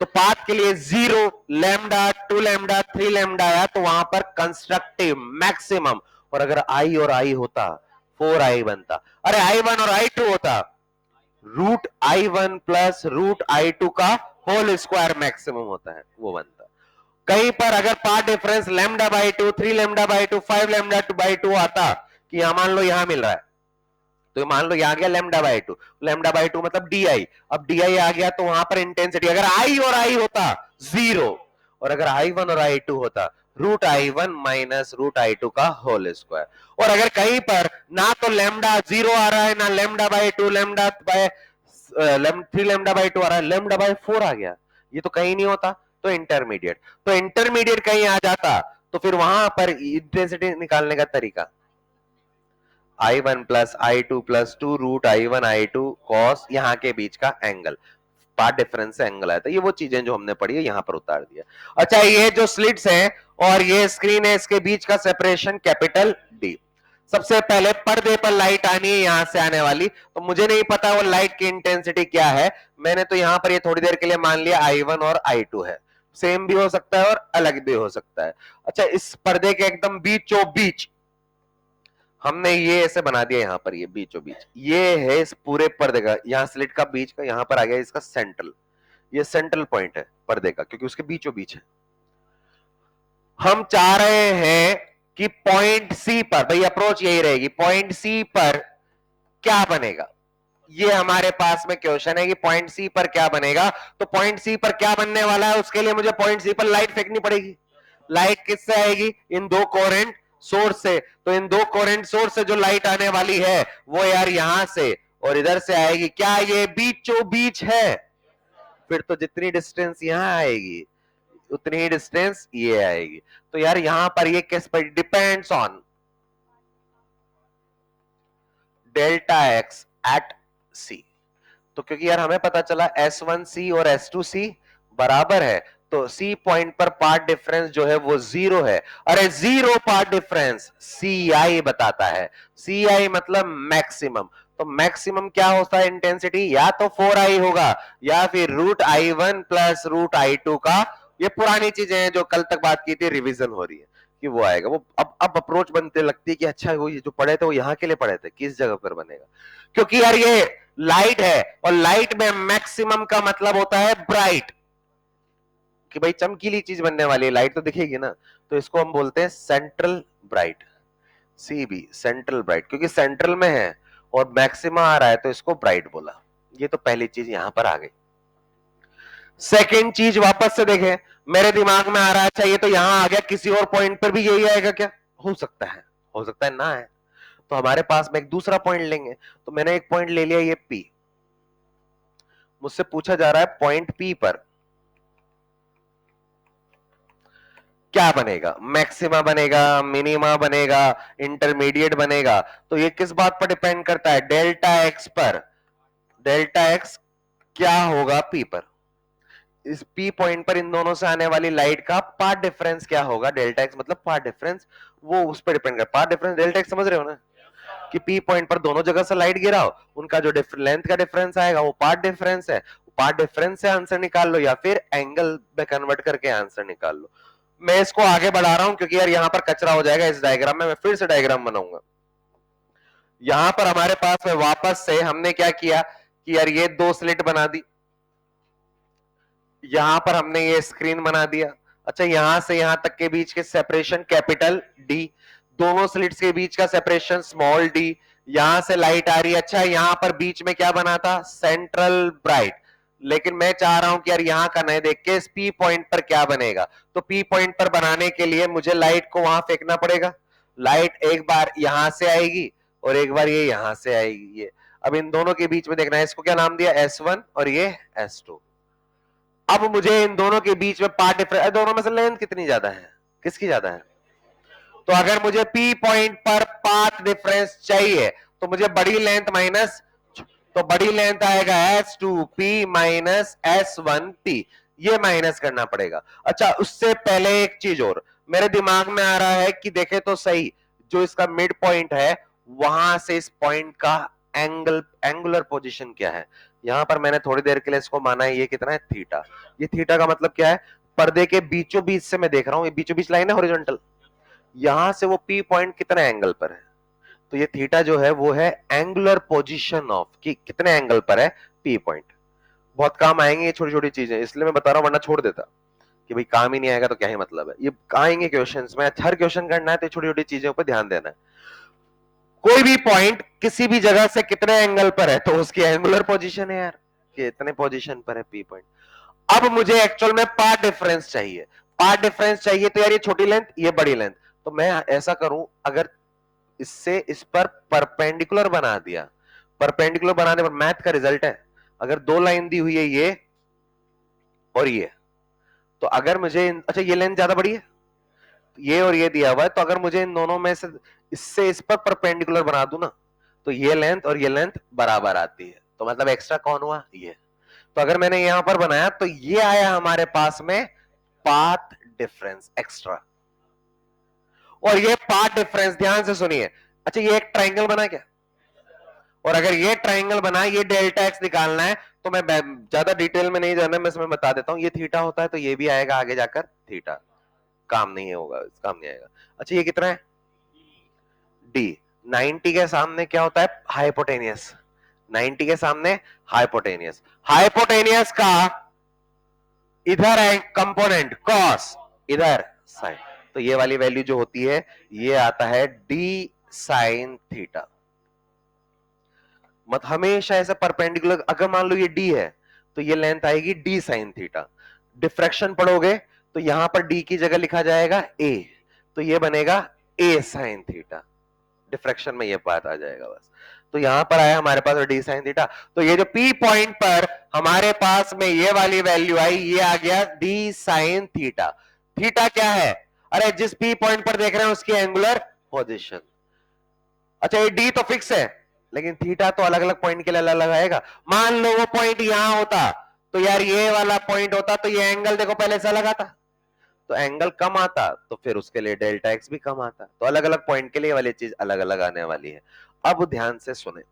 तो पाथ के लिए 0, लैम्डा, 2 लैम्डा, 3 लैम्डा आया, तो वहां पर कंस्ट्रक्टिव मैक्सिमम। और अगर आई और आई होता 4i बनता, अरे i1 और i2 होता √i1 प्लस √i2 का होल स्क्वायर मैक्सिमम होता है, वो बनता। कहीं पर अगर path difference lambda by 2, 3 lambda by 2, 5 lambda by 2 आता, कि यहां मान लो यहां मिल रहा है, तो मान लो यहां गया लैम्डा बाई 2, लैम्डा बाई 2 मतलब डी आई, अब डी आई आ गया तो वहां पर इंटेंसिटी अगर आई और आई होता 0, और अगर i1 और i2 होता √i1 माइनस √i2 का होल स्क्वायर। और अगर कहीं पर ना तो लैम्डा 0 आ रहा है, ना lambda by 2, lambda by 3 lambda by 2 आ रहा है, लैम्डा बाई 4 आ गया, ये तो कहीं नहीं होता, तो इंटरमीडिएट। तो इंटरमीडिएट कहीं आ जाता तो फिर वहां पर इंटेंसिटी निकालने का तरीका i1 plus i2 plus 2 √i1 i2 cos यहां के बीच का एंगल, पार्ट डिफरेंस से एंगल आया था। ये वो चीजें जो हमने पढ़ी है यहां पर उतार दिया। अच्छा, ये जो स्लिट्स हैं और ये स्क्रीन है, इसके बीच का सेपरेशन कैपिटल D। सबसे पहले पर्दे पर लाइट आनी है यहां से आने वाली, तो मुझे नहीं पता वो लाइट की इंटेंसिटी क्या है, मैंने तो यहां पर ये थोड़ी देर के लिए मान लिया i1 और i2 है, सेम भी हो सकता है और अलग भी हो सकता है। अच्छा, इस पर्दे के एकदम बीचों बीच हमने ये ऐसे बना दिया, यहां पर ये बीचों बीच, ये है इस पूरे पर्दे का, यहां स्लिट का बीच का यहां पर आ गया इसका सेंट्रल, ये सेंट्रल पॉइंट है पर्दे का क्योंकि उसके बीचों बीच है। हम चाह रहे हैं कि पॉइंट सी पर, भाई अप्रोच यही रहेगी, पॉइंट सी पर क्या बनेगा, ये हमारे पास में क्वेश्चन है कि पॉइंट सी पर क्या बनेगा। तो पॉइंट सी पर क्या बनने वाला है, उसके लिए मुझे पॉइंट सी पर लाइट फेंकनी पड़ेगी। लाइट किससे आएगी, इन दो कोरेंट सोर्स से। तो इन दो कोरेंट सोर्स से जो लाइट आने वाली है वो यार यहां से और इधर से आएगी। क्या ये बीचों बीच है? फिर तो जितनी डिस्टेंस यहां आएगी उतनी ही डिस्टेंस ये आएगी। तो यार यहां पर ये किस पर depends on delta X at C. तो क्योंकि यार हमें पता चला S1C और S2C बराबर है, तो C पॉइंट पर पार्ट डिफरेंस जो है वो 0 है। अरे जीरो पार्ट डिफरेंस CI बताता है। CI मतलब मैक्सिमम। तो मैक्सिमम क्या होता है इंटेंसिटी, या तो 4I होगा या फिर √I1 प्लस √I2 का। ये पुरानी चीजें हैं जो कल तक बात की थी, रिवीजन हो रही है कि वो आएगा। वो अब अप्रोच बनते लगती है कि अच्छा वो ये जो पढ़े थे वो यहां के लिए पढ़े थे, किस जगह पर बनेगा। क्योंकि यार ये लाइट है और लाइट में मैक्सिमम का मतलब होता है ब्राइट, कि भाई चमकीली चीज बनने वाली है, लाइट तो दिखेगी ना। तो इसको हम बोलते हैं central bright, CB central bright, क्योंकि सेंट्रल में है और मैक्सिमा आ रहा है तो इसको ब्राइट बोला। ये तो पहली चीज यहां पर आ गई। सेकेंड चीज वापस से देखें, मेरे दिमाग में आ रहा है अच्छा ये तो यहां आ गया, किसी और पॉइंट पर भी यही आएगा क्या? हो सकता है, हो सकता है ना है। तो हमारे पास में एक दूसरा पॉइंट लेंगे। तो मैंने एक पॉइंट ले लिया ये P। मुझसे पूछा जा रहा है पॉइंट P पर क्या बनेगा, मैक्सिमा बनेगा, मिनिमा बनेगा, इंटरमीडिएट बनेगा। तो ये किस बात पर डिपेंड करता है, डेल्टा एक्स पर। डेल्टा एक्स क्या होगा P पर, इस P पॉइंट पर इन दोनों से आने वाली लाइट का पाथ डिफरेंस क्या होगा। डेल्टा एक्स मतलब पाथ डिफरेंस, वो उस पर डिपेंड करता है। पाथ डिफरेंस डेल्टा एक्स समझ रहे हो ना, कि P पॉइंट पर दोनों जगह से लाइट गिराओ, उनका जो लेंथ का डिफरेंस आएगा वो पाथ डिफरेंस है। पाथ डिफरेंस से आंसर निकाल लो या फिर एंगल में कन्वर्ट करके आंसर निकाल लो। मैं इसको आगे बढ़ा रहा हूं क्योंकि यार यहां पर कचरा हो जाएगा इस डायग्राम में। मैं फिर से डायग्राम बनाऊंगा। यहां पर हमारे पास में वापस से हमने क्या किया कि यार ये दो स्लिट बना दी, यहां पर हमने ये स्क्रीन बना दिया। अच्छा यहां से यहां तक के बीच के सेपरेशन कैपिटल D, दोनों स्लिट्स के बीच का सेपरेशन स्मॉल d। यहां से लाइट आ रही है, अच्छा यहां पर बीच में क्या बना था, सेंट्रल ब्राइट। लेकिन मैं चाह रहा हूं कि यार यहां का नहीं देख के इस P पॉइंट पर क्या बनेगा। तो P पॉइंट पर बनाने के लिए मुझे लाइट को वहां फेंकना पड़ेगा। लाइट एक बार यहां से आएगी और एक बार ये यहां से आएगी। ये अब इन दोनों के बीच में देखना है, इसको क्या नाम दिया, S1 और ये S2। अब मुझे इन दोनों के बीच में पार्ट डिफरेंस, दोनों में से लेंथ कितनी ज्यादा है, किसकी ज्यादा है। तो अगर मुझे P पॉइंट पर पाथ डिफरेंस चाहिए तो मुझे बड़ी लेंथ माइनस, तो बड़ी लेंथ आएगा S2P माइनस S1P, ये माइनस करना पड़ेगा। अच्छा उससे पहले एक चीज और मेरे दिमाग में आ रहा है कि देखे तो सही, जो इसका मिड पॉइंट है वहां से इस पॉइंट का एंगुलर पोजीशन क्या है। यहां पर मैंने थोड़ी देर के लिए इसको माना है, ये कितना है थीटा। ये थीटा का मतलब क्या है, पर्दे के बीचों बीच से मैं देख रहा हूं, ये बीचों बीच लाइन है हॉरिजॉन्टल, यहां से वो P पॉइंट कितने एंगल पर है। तो ये थीटा जो है वो है एंगुलर पोजीशन ऑफ, कि कितने एंगल पर है P पॉइंट। बहुत काम आएंगे ये छोटी छोटी चीजें, इसलिए मैं बता रहा हूं, वरना छोड़ देता कि भाई काम ही नहीं आएगा तो क्या ही मतलब है। ये आएंगे क्वेश्चंस में, हर क्वेश्चन करना है तो छोटी छोटी चीजों पर ध्यान देना है। कोई भी पॉइंट किसी भी जगह से कितने एंगल पर है तो उसकी एंगुलर पोजीशन है यार, कि इतने पोजीशन पर है P पॉइंट। अब मुझे एक्चुअल में पाथ डिफरेंस चाहिए। पाथ डिफरेंस चाहिए तो यार ये छोटी लेंथ ये बड़ी लेंथ, तो मैं ऐसा करूं, अगर इससे इस पर परपेंडिकुलर बना दिया, परपेंडिकुलर बनाने पर मैथ का रिजल्ट है, अगर दो लाइन दी हुई है ये और ये, तो अगर मुझे अच्छा ये लेंथ ज्यादा बड़ी है, ये और ये दिया हुआ है, तो अगर मुझे इन दोनों में से इससे इस पर परपेंडिकुलर बना दूं ना, तो ये लेंथ और ये लेंथ बराबर आती है। तो मतलब एक्स्ट्रा कौन हुआ, ये। तो अगर मैंने यहां पर बनाया तो ये आया हमारे पास में पाथ डिफरेंस एक्स्ट्रा। और ये पाथ डिफरेंस ध्यान से सुनिए, अच्छा ये एक ट्राइंगल बना क्या, और अगर ये ट्राइंगल बना, ये डेल्टा एक्स निकालना है, तो मैं ज्यादा डिटेल में नहीं जाना, मैं इसमें बता देता हूं। ये थीटा होता है तो ये भी आएगा आगे जाकर थीटा, काम नहीं होगा, काम नहीं आएगा। अच्छा ये कितना है डी, 90 के सामने क्या होता है, हाइपोटेनियस। 90 के सामने हाइपोटेनियस, हाइपोटेनियस का इधर है कंपोनेंट कॉस, इधर साइन। तो ये वाली वैल्यू जो होती है ये आता है डी साइन थीटा। मत हमेशा ऐसे परपेंडिकुलर, अगर मान लो ये डी है तो ये लेंथ आएगी डी साइन थीटा। डिफ्रैक्शन पढ़ोगे तो यहां पर डी की जगह लिखा जाएगा ए, तो ये बनेगा ए साइन थीटा। डिफ्रैक्शन में ये बात आ जाएगा बस। तो यहां पर आया हमारे पास डी साइन थीटा। तो ये जो पी पॉइंट पर हमारे पास में ये वाली वैल्यू आई, ये आ गया डी साइन थीटा। थीटा क्या है? अरे जिस पी पॉइंट पर देख रहे हैं उसकी एंगुलर पोजीशन। अच्छा ये डी तो फिक्स है, लेकिन थीटा तो अलग अलग पॉइंट के लिए अलग अलग आएगा। मान लो वो पॉइंट यहां होता तो यार ये वाला पॉइंट होता तो ये एंगल देखो पहले से अलग आता, तो एंगल कम आता, तो फिर उसके लिए डेल्टा एक्स भी कम आता। तो अलग अलग पॉइंट के लिए वाली चीज अलग अलग आने वाली है। अब ध्यान से सुने,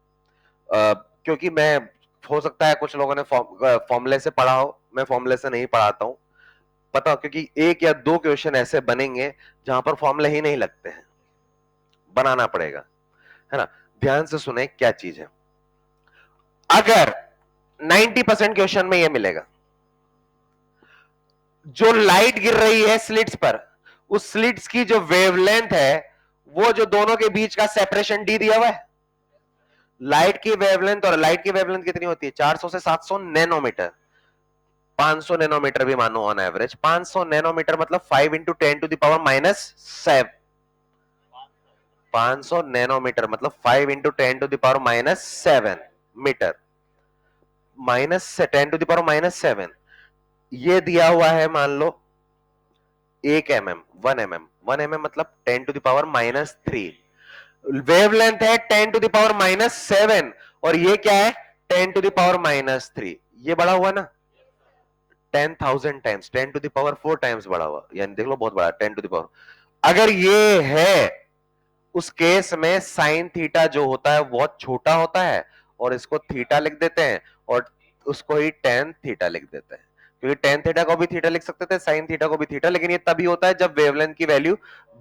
क्योंकि मैं, हो सकता है कुछ लोगों ने फॉर्मूले से पढ़ा हो, मैं फॉर्मूले से नहीं पढ़ाता हूं, पता हो, क्योंकि एक या दो क्वेश्चन ऐसे बनेंगे जहां पर फॉर्मूले ही नहीं लगते हैं, बनाना पड़ेगा, है ना। ध्यान से सुने क्या चीज है। अगर 90% क्वेश्चन में यह मिलेगा, जो लाइट गिर रही है स्लिट्स पर, उस स्लिट्स की जो वेवलेंथ है, वो जो दोनों के बीच का सेपरेशन डी दिया हुआ है, लाइट की वेवलेंथ, और लाइट की वेवलेंथ कितनी होती है? 400 से 700 नैनोमीटर, 500 नैनोमीटर भी मानो ऑन एवरेज। 500 नैनोमीटर मतलब 5 into 10 to the power -7। 500 nanometre मतलब 5 into 10 to the power -7 metre, -10 to the power -7। ये दिया हुआ है मान लो 1 mm, 1 mm, 1 mm मतलब 10 टू द पावर -3। वेवलेंथ है 10 टू द पावर -7, और ये क्या है? 10 टू द पावर -3। ये बड़ा हुआ ना 10,000 times, 10 to the power 4 times बड़ा हुआ, यानी देख लो बहुत बड़ा, 10 टू द पावर। अगर ये है, उस केस में साइन थीटा जो होता है बहुत छोटा होता है, और इसको थीटा लिख देते हैं, और उसको ही टेन थीटा लिख देते हैं। क्योंकि टेन थीटा को भी थीटा लिख सकते थे, साइन थीटा को भी थीटा, लेकिन ये तभी होता है जब वेवलेंथ की वैल्यू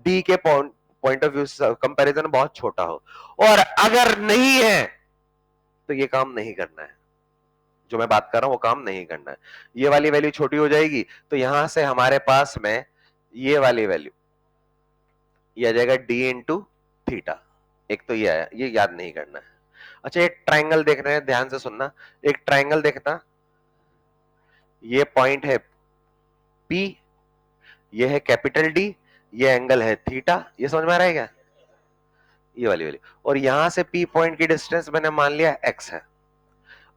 डी के पॉइंट ऑफ व्यू कंपैरिजन बहुत छोटा हो। और अगर नहीं है तो ये काम नहीं करना है, जो मैं बात कर रहा हूं वो काम नहीं करना है। ये वाली वैल्यू छोटी हो जाएगी, तो यहां से हमारे पास में ये वाली वैल्यू ये आ जाएगा डी इंटू थीटा। एक तो ये आया, ये याद नहीं करना है। अच्छा एक ट्राइंगल देख रहे हैं, ध्यान से सुनना। एक ट्राइंगल देखना, ये पॉइंट है P, ये है कैपिटल D, ये एंगल है थीटा। ये समझ में आ रहा है क्या? ये वाली वाली, और यहां से P पॉइंट की डिस्टेंस मैंने मान लिया x है।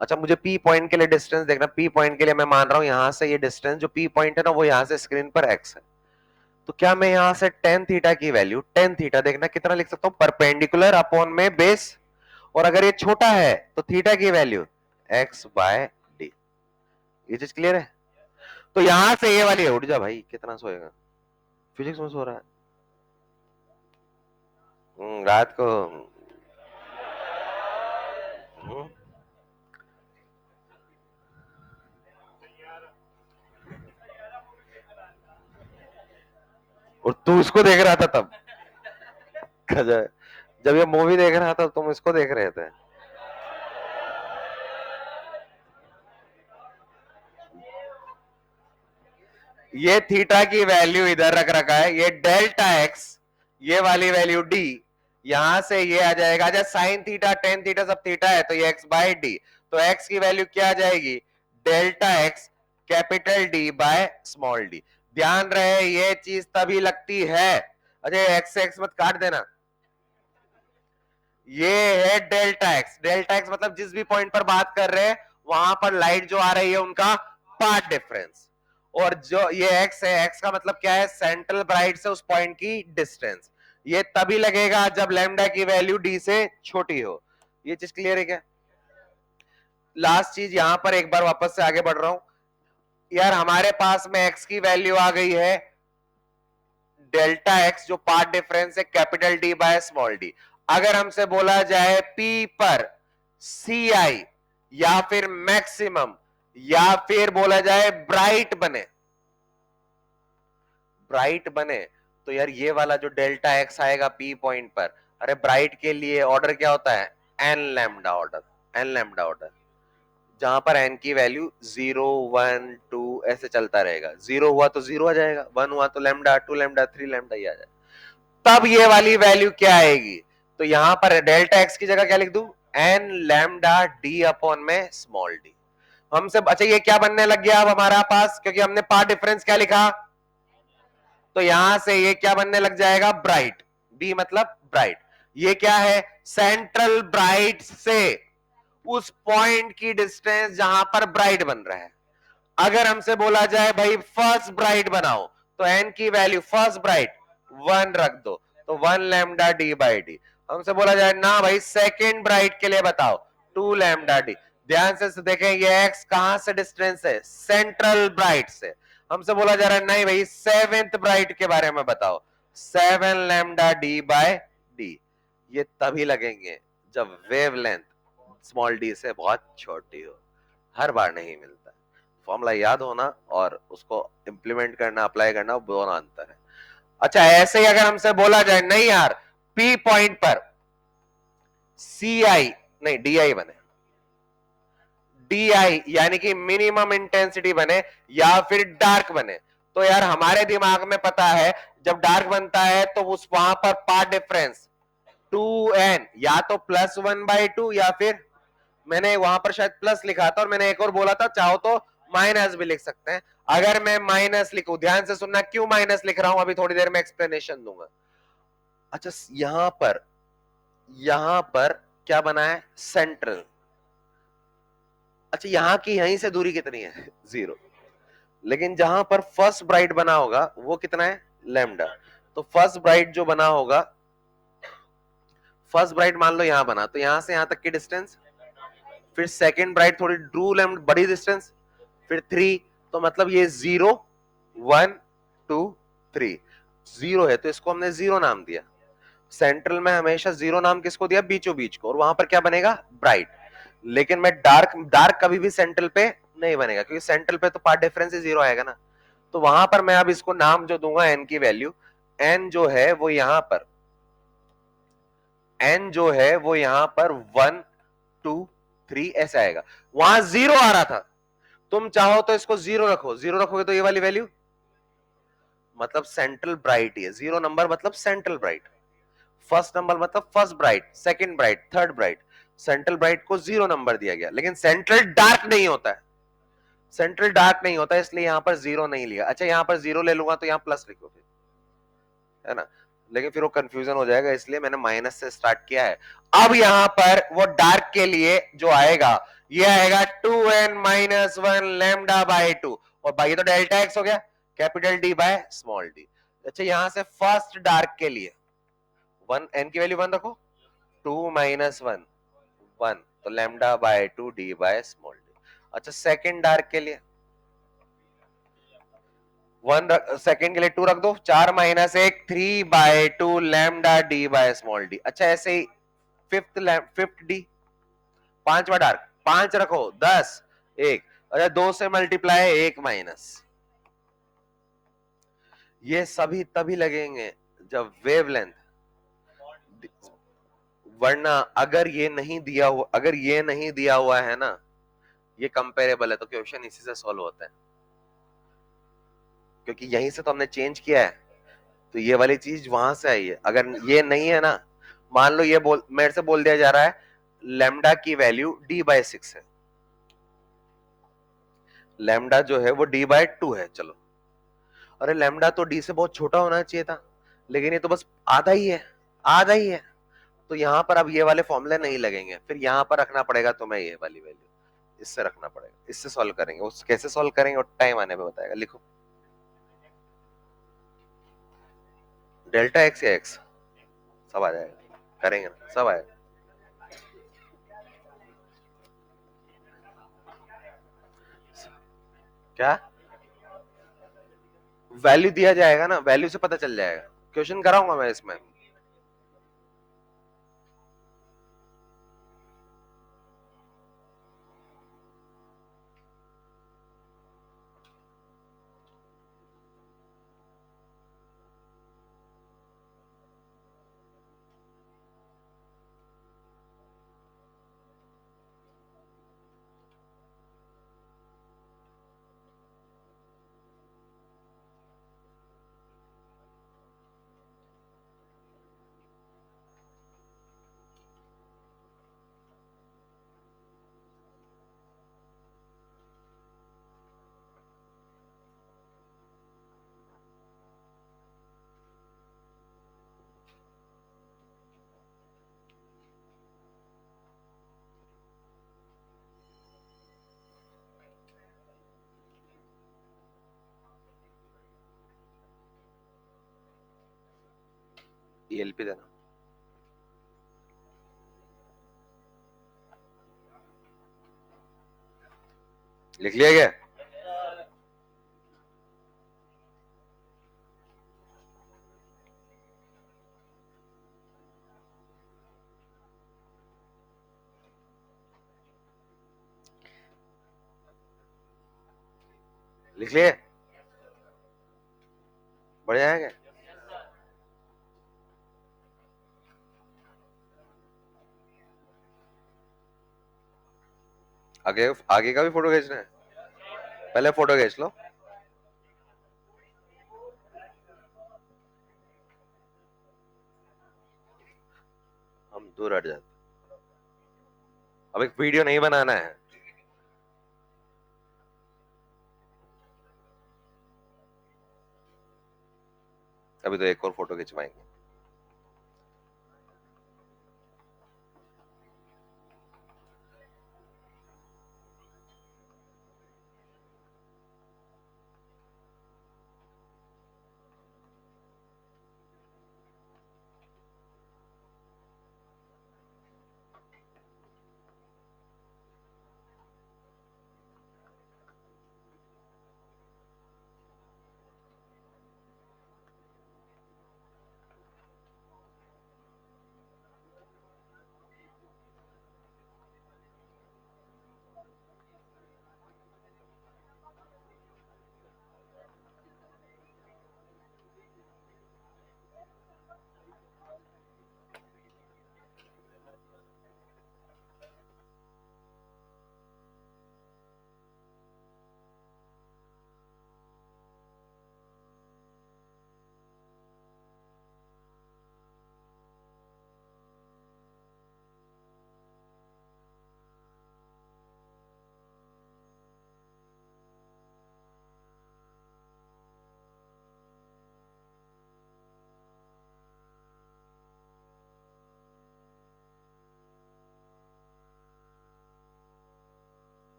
अच्छा मुझे P पॉइंट के लिए डिस्टेंस देखना, P पॉइंट के लिए मैं मान रहा हूं यहां से ये डिस्टेंस जो P पॉइंट है ना, वो यहां से स्क्रीन पर x है। तो क्या मैं यहां से टेन थीटा की वैल्यू, टेन थीटा देखना कितना लिख सकता हूं? परपेंडिकुलर अपॉन में बेस, और अगर ये छोटा है तो थीटा की वैल्यू x/d। ये चीज क्लियर है? तो यहां से ये वाली, उठ जा भाई, कितना सोएगा, फिजिक्स में सो रहा है रात को। हम्म, और तू इसको देख रहा था तब, जब ये मूवी देख रहा था तुम इसको देख रहे थे। ये थीटा की वैल्यू इधर रख रखा है, ये डेल्टा एक्स, ये वाली वैल्यू डी, यहां से ये आ जाएगा। अच्छा साइन थीटा टेन थीटा सब थीटा है, तो ये x/d, तो x की वैल्यू क्या आ जाएगी? Delta x capital D by small D. ध्यान रहे ये चीज तभी लगती है, अच्छा एक्स से एक्स मत काट देना, ये है डेल्टा एक्स। डेल्टा एक्स मतलब जिस भी पॉइंट पर बात कर रहे हैं वहां पर लाइट जो आ रही है उनका पाथ डिफरेंस, और जो ये एक्स है, एक्स का मतलब क्या है? सेंट्रल ब्राइट से उस पॉइंट की डिस्टेंस। ये तभी लगेगा जब लैम्डा की वैल्यू डी से छोटी हो। ये चीज क्लियर है क्या? लास्ट चीज यहां पर एक बार वापस से आगे बढ़ रहा हूं यार, हमारे पास में एक्स की वैल्यू आ गई है डेल्टा एक्स, जो पाथ डिफरेंस है capital D by small D. अगर हमसे बोला जाए पी पर सी आई, या फिर मैक्सिमम, या फिर बोला जाए ब्राइट बने, ब्राइट बने, तो यार ये वाला जो डेल्टा एक्स आएगा पी पॉइंट पर, अरे ब्राइट के लिए ऑर्डर क्या होता है? N lambda order, N lambda order, जहां पर एन की वैल्यू 0 1 2 ऐसे चलता रहेगा। 0 हुआ तो 0 आ जाएगा, 1 हुआ तो लैम्डा, 2 लैम्डा, 3 लैम्डा ही आ जाएगा। तब ये वाली वैल्यू क्या आएगी? तो यहां पर डेल्टा एक्स की जगह क्या लिख दूं? एन लैम्डा डी अपॉन में स्मॉल डी। हमसे अच्छा ये क्या बनने लग गया अब हमारा पास, क्योंकि हमने पाथ डिफरेंस क्या लिखा, तो यहां से ये क्या बनने लग जाएगा, ब्राइट। बी मतलब ब्राइट। ये क्या है, सेंट्रल ब्राइट से उस पॉइंट की डिस्टेंस जहां पर ब्राइट बन रहा है। अगर हमसे बोला जाए भाई फर्स्ट ब्राइट बनाओ, तो एन की वैल्यू फर्स्ट ब्राइट 1 रख दो, तो 1 लैम्डा डी बाई डी। हमसे बोला जाए ना भाई सेकेंड ब्राइट के लिए बताओ, 2 लैम्डा डी। ध्यान से देखें ये एक्स कहां से डिस्टेंस है, सेंट्रल ब्राइट से। हमसे बोला जा रहा है नहीं भाई सेवेंथ ब्राइट के बारे में बताओ, 7 लैम्डा डी बाय डी। ये तभी लगेंगे जब वेवलेंथ स्मॉल डी से बहुत छोटी हो, हर बार नहीं मिलता। फॉर्मूला याद होना और उसको इंप्लीमेंट करना, अप्लाई करना, वो दोनों अंतर है। अच्छा ऐसे ही अगर हमसे बोला जाए नहीं यार पी पॉइंट पर सी आई नहीं डी आई बने, डी आई यानी कि मिनिमम इंटेंसिटी बने या फिर डार्क बने, तो यार हमारे दिमाग में पता है जब डार्क बनता है तो उस वहां पर पाथ डिफरेंस 2n या तो +1/2 या फिर मैंने वहां पर शायद प्लस लिखा था और मैंने एक और बोला था चाहो तो माइनस भी लिख सकते हैं। अगर मैं माइनस लिखूं, ध्यान से सुनना क्यों माइनस लिख रहा हूं, अभी थोड़ी देर में एक्सप्लेनेशन दूंगा। अच्छा यहां पर क्या बना है, सेंट्रल। अच्छा यहां की यहीं से दूरी कितनी है 0, लेकिन जहां पर फर्स्ट ब्राइट बना होगा वो कितना है लैम्डा। तो फर्स्ट ब्राइट जो बना होगा, फर्स्ट ब्राइट मान लो यहां बना, तो यहां से यहां तक की डिस्टेंस, फिर सेकंड ब्राइट थोड़ी ड्रू लैम्डा बड़ी डिस्टेंस, फिर 3, तो मतलब ये 0 1 2 3, 0 है तो इसको हमने 0 नाम दिया। सेंट्रल में हमेशा 0 नाम किसको दिया, बीचों बीच को, और वहां पर क्या बनेगा ब्राइट। लेकिन मैं डार्क डार्क कभी भी सेंट्रल पे नहीं बनेगा, क्योंकि सेंट्रल पे तो पाथ डिफरेंस ही 0 आएगा ना। तो वहां पर मैं अब इसको नाम जो दूंगा एन की वैल्यू, एन जो है वो यहां पर, एन जो है वो यहां पर 1 2 3 ऐसे आएगा। वहां 0 आ रहा था, तुम चाहो तो इसको 0 रखो, 0 रखोगे तो ये वाली वैल्यू, मतलब सेंट्रल ब्राइट है 0 नंबर मतलब सेंट्रल ब्राइट, फर्स्ट नंबर मतलब first bright, second bright, third bright. Central bright को 0 नंबर दिया गया, लेकिन सेंट्रल डार्क नहीं होता है, सेंट्रल डार्क नहीं होता है, इसलिए यहां पर 0 नहीं लिया। अच्छा यहां पर 0 ले लूंगा तो यहां प्लस लिखो फिर, है ना, लेकिन फिर वो कंफ्यूजन हो जाएगा, इसलिए मैंने माइनस से स्टार्ट किया है। अब यहां पर वो डार्क के लिए जो आएगा ये आएगा 2n माइनस 1 लैम्डा बाय 2, और भाई ये तो डेल्टा एक्स हो गया, capital D by small D. अच्छा यहां से फर्स्ट डार्क के लिए 1 n की वैल्यू 1 रखो, 2 माइनस 1 1, तो lambda by 2 D by small D. अच्छा सेकंड डार्क के लिए 1 सेकंड के लिए 2 रख दो, 4 minus 1 3 by 2 lambda D by small D. अच्छा ऐसे ही फिफ्थ डी, पांचवा डार्क 5 रखो 10 1, अच्छा 2 से मल्टीप्लाई 1 माइनस। ये सभी तभी लगेंगे जब वेवलेंथ, वरना अगर ये नहीं दिया हुआ, अगर ये नहीं दिया हुआ है ना, ये कंपेरेबल है तो क्वेश्चन इसी से सॉल्व होता है, क्योंकि यहीं से तो हमने चेंज किया है, तो ये वाली चीज वहां से आई है। अगर ये नहीं है ना, मान लो ये मेरे से बोल दिया जा रहा है लैम्डा की वैल्यू d बाय 6 है, लैम्डा जो है वो d बाय 2 है, चलो अरे लैम्डा तो d से बहुत छोटा होना चाहिए था, लेकिन ये तो बस आधा ही है, आधा ही है, तो यहां पर अब ये वाले फॉर्मूले नहीं लगेंगे, फिर यहां पर रखना पड़ेगा तुम्हें ये वाली वैल्यू, इससे रखना पड़ेगा, इससे सॉल्व करेंगे। उस कैसे सॉल्व करेंगे और टाइम आने पे बताएगा, लिखो डेल्टा एक्स या एक्स, सब आ जाएगा, करेंगे ना, सब आएगा। क्या वैल्यू दिया जाएगा ना, वैल्यू से पता चल जाएगा, क्वेश्चन कराऊंगा मैं इसमें। ELP देना। लिख लिया क्या? लिख लिए? बढ़िया है क्या? आगे आगे का भी फोटो खींचना है? पहले फोटो खींच लो। हम दूर हट जाते। अब एक वीडियो नहीं बनाना है। अभी तो एक और फोटो खिंचवाएंगे।